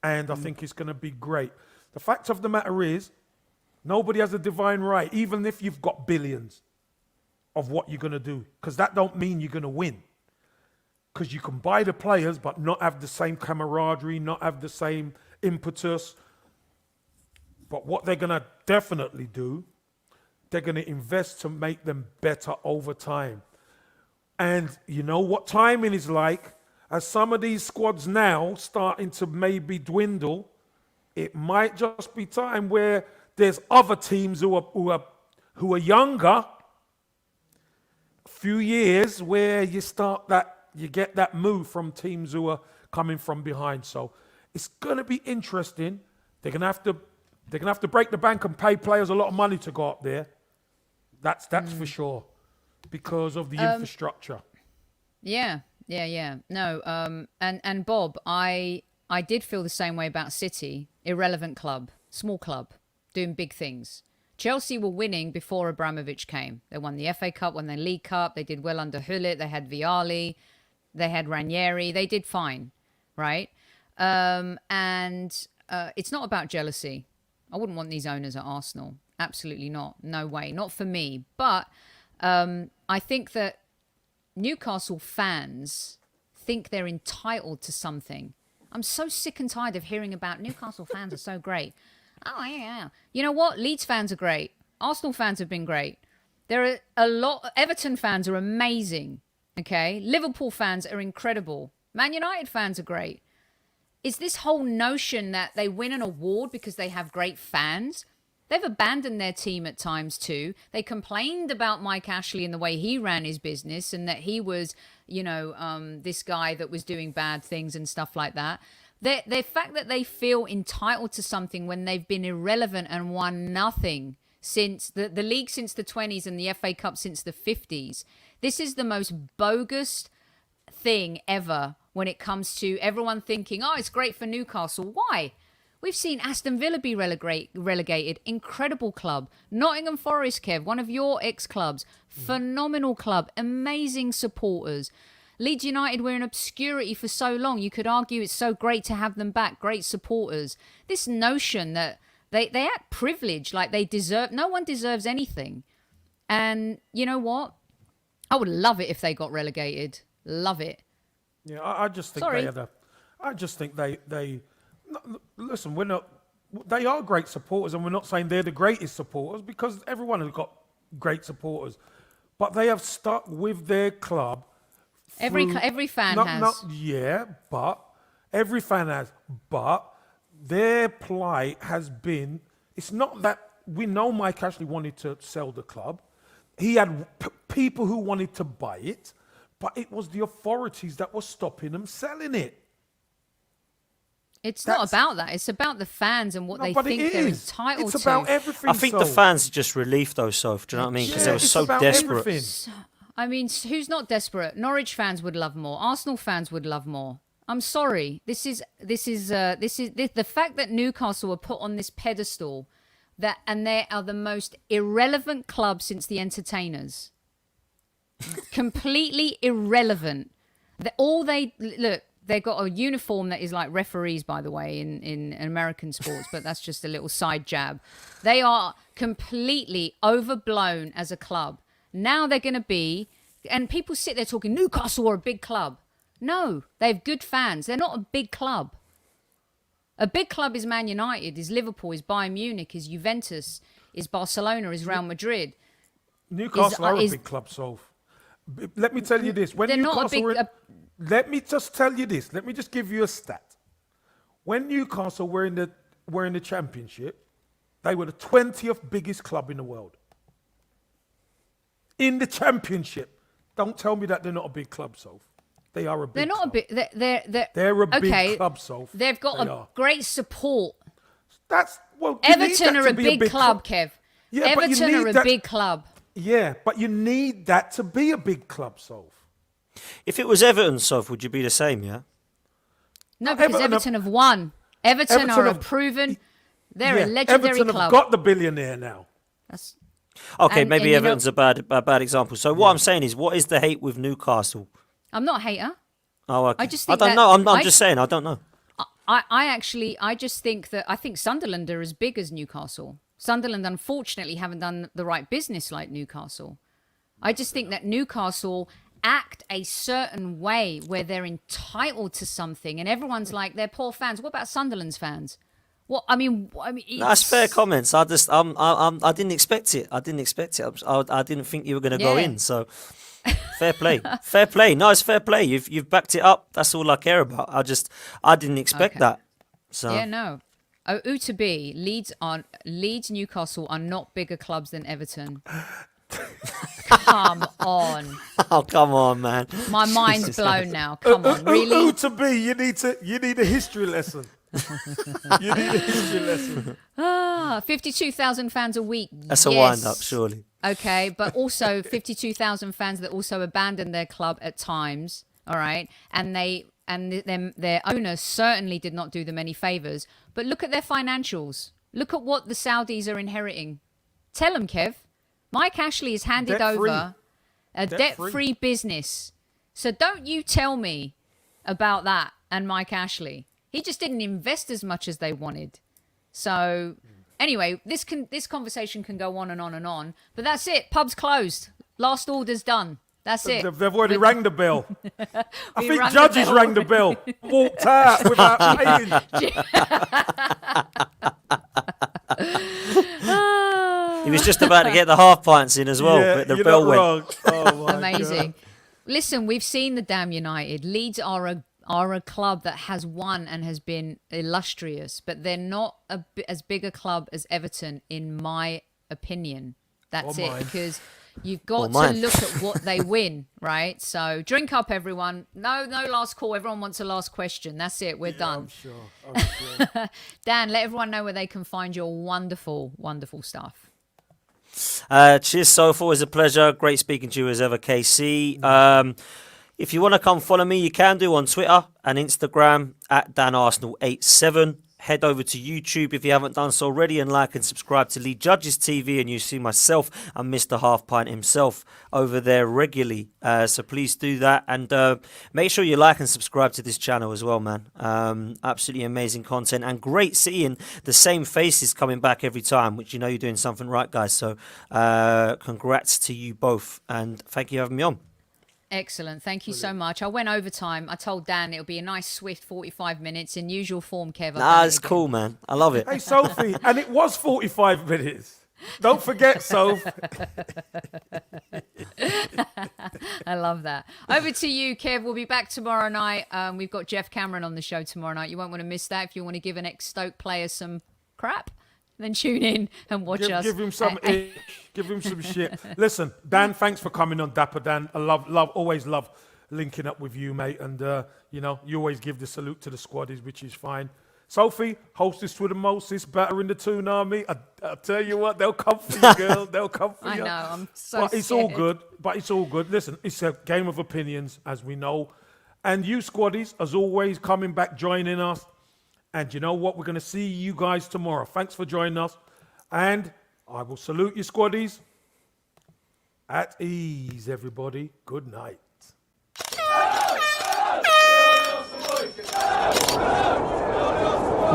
S3: And I think it's going to be great. The fact of the matter is, nobody has a divine right, even if you've got billions, of what you're going to do. Because that don't mean you're going to win. Because you can buy the players but not have the same camaraderie, not have the same impetus. But what they're going to definitely do, they're going to invest to make them better over time. And you know what timing is like? As some of these squads now starting to maybe dwindle, it might just be time where there's other teams who who are younger, a few years where you get that move from teams who are coming from behind. So it's going to be interesting. They're going to have to break the bank and pay players a lot of money to go up there. That's for sure, because of the infrastructure.
S1: Yeah. No, and Bob, I did feel the same way about City. Irrelevant club, small club, doing big things. Chelsea were winning before Abramovich came. They won the FA Cup, won the League Cup. They did well under Hullet. They had Vialli. They had Ranieri. They did fine, right? And it's not about jealousy. I wouldn't want these owners at Arsenal. Absolutely not. No way. Not for me. But I think that Newcastle fans think they're entitled to something. I'm so sick and tired of hearing about Newcastle fans are so great. Oh, yeah. You know what? Leeds fans are great. Arsenal fans have been great. There are a lot. Everton fans are amazing. Okay. Liverpool fans are incredible. Man United fans are great. Is this whole notion that they win an award because they have great fans? They've abandoned their team at times too. They complained about Mike Ashley and the way he ran his business and that he was, this guy that was doing bad things and stuff like that. The fact that they feel entitled to something when they've been irrelevant and won nothing since the league since the 20s and the FA Cup since the 50s. This is the most bogus thing ever when it comes to everyone thinking, oh, it's great for Newcastle. Why? We've seen Aston Villa be relegated. Incredible club. Nottingham Forest, Kev, one of your ex-clubs. Phenomenal club. Amazing supporters. Leeds United were in obscurity for so long. You could argue it's so great to have them back. Great supporters. This notion that they act privileged, like they deserve... No one deserves anything. And you know what? I would love it if they got relegated. Love it.
S3: Yeah, I just think
S1: Sorry.
S3: they had a... I just think they no, listen, we're not... They are great supporters, and we're not saying they're the greatest supporters, because everyone has got great supporters. But they have stuck with their club.
S1: Every fan has.
S3: But every fan has. But their plight has been... It's not that... We know Mike Ashley wanted to sell the club. He had people who wanted to buy it, but it was the authorities that were stopping them selling it.
S1: It's not about that. It's about the fans and what they think they're entitled to.
S3: It's about everything.
S4: I think the fans are just relief, though, Soph. Do you know what I mean? Because they were so desperate.
S3: Everything.
S1: I mean, who's not desperate? Norwich fans would love more. Arsenal fans would love more. I'm sorry. This is the fact that Newcastle were put on this pedestal, and they are the most irrelevant club since the Entertainers. Completely irrelevant. They've got a uniform that is like referees, by the way, in American sports, but that's just a little side jab. They are completely overblown as a club. Now they're going to be, and people sit there talking, Newcastle are a big club. No, they have good fans. They're not a big club. A big club is Man United, is Liverpool, is Bayern Munich, is Juventus, is Barcelona, is Real Madrid.
S3: Newcastle are a big club, Soph. Let me tell you this. When let me just tell you this. Let me just give you a stat. When Newcastle were in the Championship, they were the 20th biggest club in the world. In the Championship. Don't tell me that they're not a big club, Soph. They are a big club. They're a big club, Soph.
S1: They've got great support.
S3: Everton
S1: are a big club, Kev.
S3: Yeah,
S1: Everton are a big club.
S3: Yeah, but you need that to be a big club, Soph.
S4: If it was Everton, Soph, would you be the same, yeah?
S1: No, because Everton have won. Everton are a proven... They're a legendary
S3: Everton
S1: club.
S3: have got the billionaire now.
S4: Okay, maybe Everton's a bad example. So what I'm saying is, what is the hate with Newcastle?
S1: I'm not a hater.
S4: Oh, okay.
S1: I just think
S4: don't know. I'm just saying, I don't know.
S1: I just think that... I think Sunderland are as big as Newcastle. Sunderland, unfortunately, haven't done the right business like Newcastle. I just think that Newcastle act a certain way where they're entitled to something, and everyone's like, they're poor fans. What about Sunderland's fans? What I mean,
S4: that's fair comments. I didn't expect it. I didn't think you were going to go in. So, fair play, fair play. No, it's fair play. You've backed it up. That's all I care about. I didn't expect that. So
S1: yeah, no. to B, Leeds, Newcastle are not bigger clubs than Everton. Come on.
S4: Oh, come on, man.
S1: My mind's blown now. Come on, really?
S3: To be, you need a history lesson. You need a history lesson.
S1: 52,000 fans a week.
S4: That's a
S1: yes.
S4: wind-up, surely.
S1: Okay, but also 52,000 fans that also abandoned their club at times. All right, and their owner certainly did not do them any favors. But look at their financials. Look at what the Saudis are inheriting. Tell them, Kev. Mike Ashley has handed over a debt-free business. So don't you tell me about that and Mike Ashley. He just didn't invest as much as they wanted. So anyway, this conversation can go on and on and on. But that's it. Pub's closed. Last order's done. That's it.
S3: They've already rang the bell. I think judges rang the bell. Walked out without paying.
S4: He was just about to get the half pints in as well, but the bell went.
S3: Oh, my
S1: Amazing.
S3: God.
S1: Listen, we've seen the damn United. Leeds are a club that has won and has been illustrious, but they're not as big a club as Everton, in my opinion. That's it, because you've got to look at what they win, right? So drink up, everyone. No last call. Everyone wants a last question. That's it. We're done.
S3: I'm sure.
S1: Dan, let everyone know where they can find your wonderful, wonderful stuff.
S4: Cheers, Sophie. Always a pleasure. Great speaking to you as ever, KC. If you want to come follow me, you can do on Twitter and Instagram at DanArsenal87. Head over to YouTube if you haven't done so already and like and subscribe to Lee Judges TV, and you see myself and Mr. Half Pint himself over there regularly. So please do that, and make sure you like and subscribe to this channel as well, man. Absolutely amazing content and great seeing the same faces coming back every time, which you know you're doing something right, guys. So congrats to you both, and thank you for having me on.
S1: Excellent. Thank you so much. I went overtime. I told Dan it'll be a nice, swift 45 minutes in usual form, Kev.
S4: Nah, it's cool, man. I love it.
S3: Hey, Sophie, and it was 45 minutes. Don't forget, Soph.
S1: I love that. Over to you, Kev. We'll be back tomorrow night. We've got Jeff Cameron on the show tomorrow night. You won't want to miss that. If you want to give an ex-Stoke player some crap, then tune in and watch us.
S3: Give him some ish. Give him some shit. Listen, Dan, thanks for coming on, Dapper Dan. I always love linking up with you, mate. And, you always give the salute to the squaddies, which is fine. Sophie, hostess with the mostest, batter in the Toon Army. I tell you what, they'll come for you, girl. They'll come for you.
S1: I know, I'm so
S3: But it's
S1: scared.
S3: all good. Listen, it's a game of opinions, as we know. And you squaddies, as always, coming back, joining us. And you know what? We're going to see you guys tomorrow. Thanks for joining us. And I will salute you, squaddies. At ease, everybody. Good night.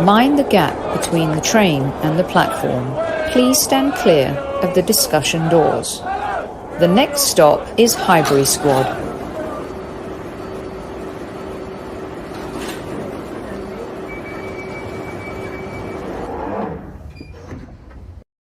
S2: Mind the gap between the train and the platform. Please stand clear of the discussion doors. The next stop is Highbury Squad.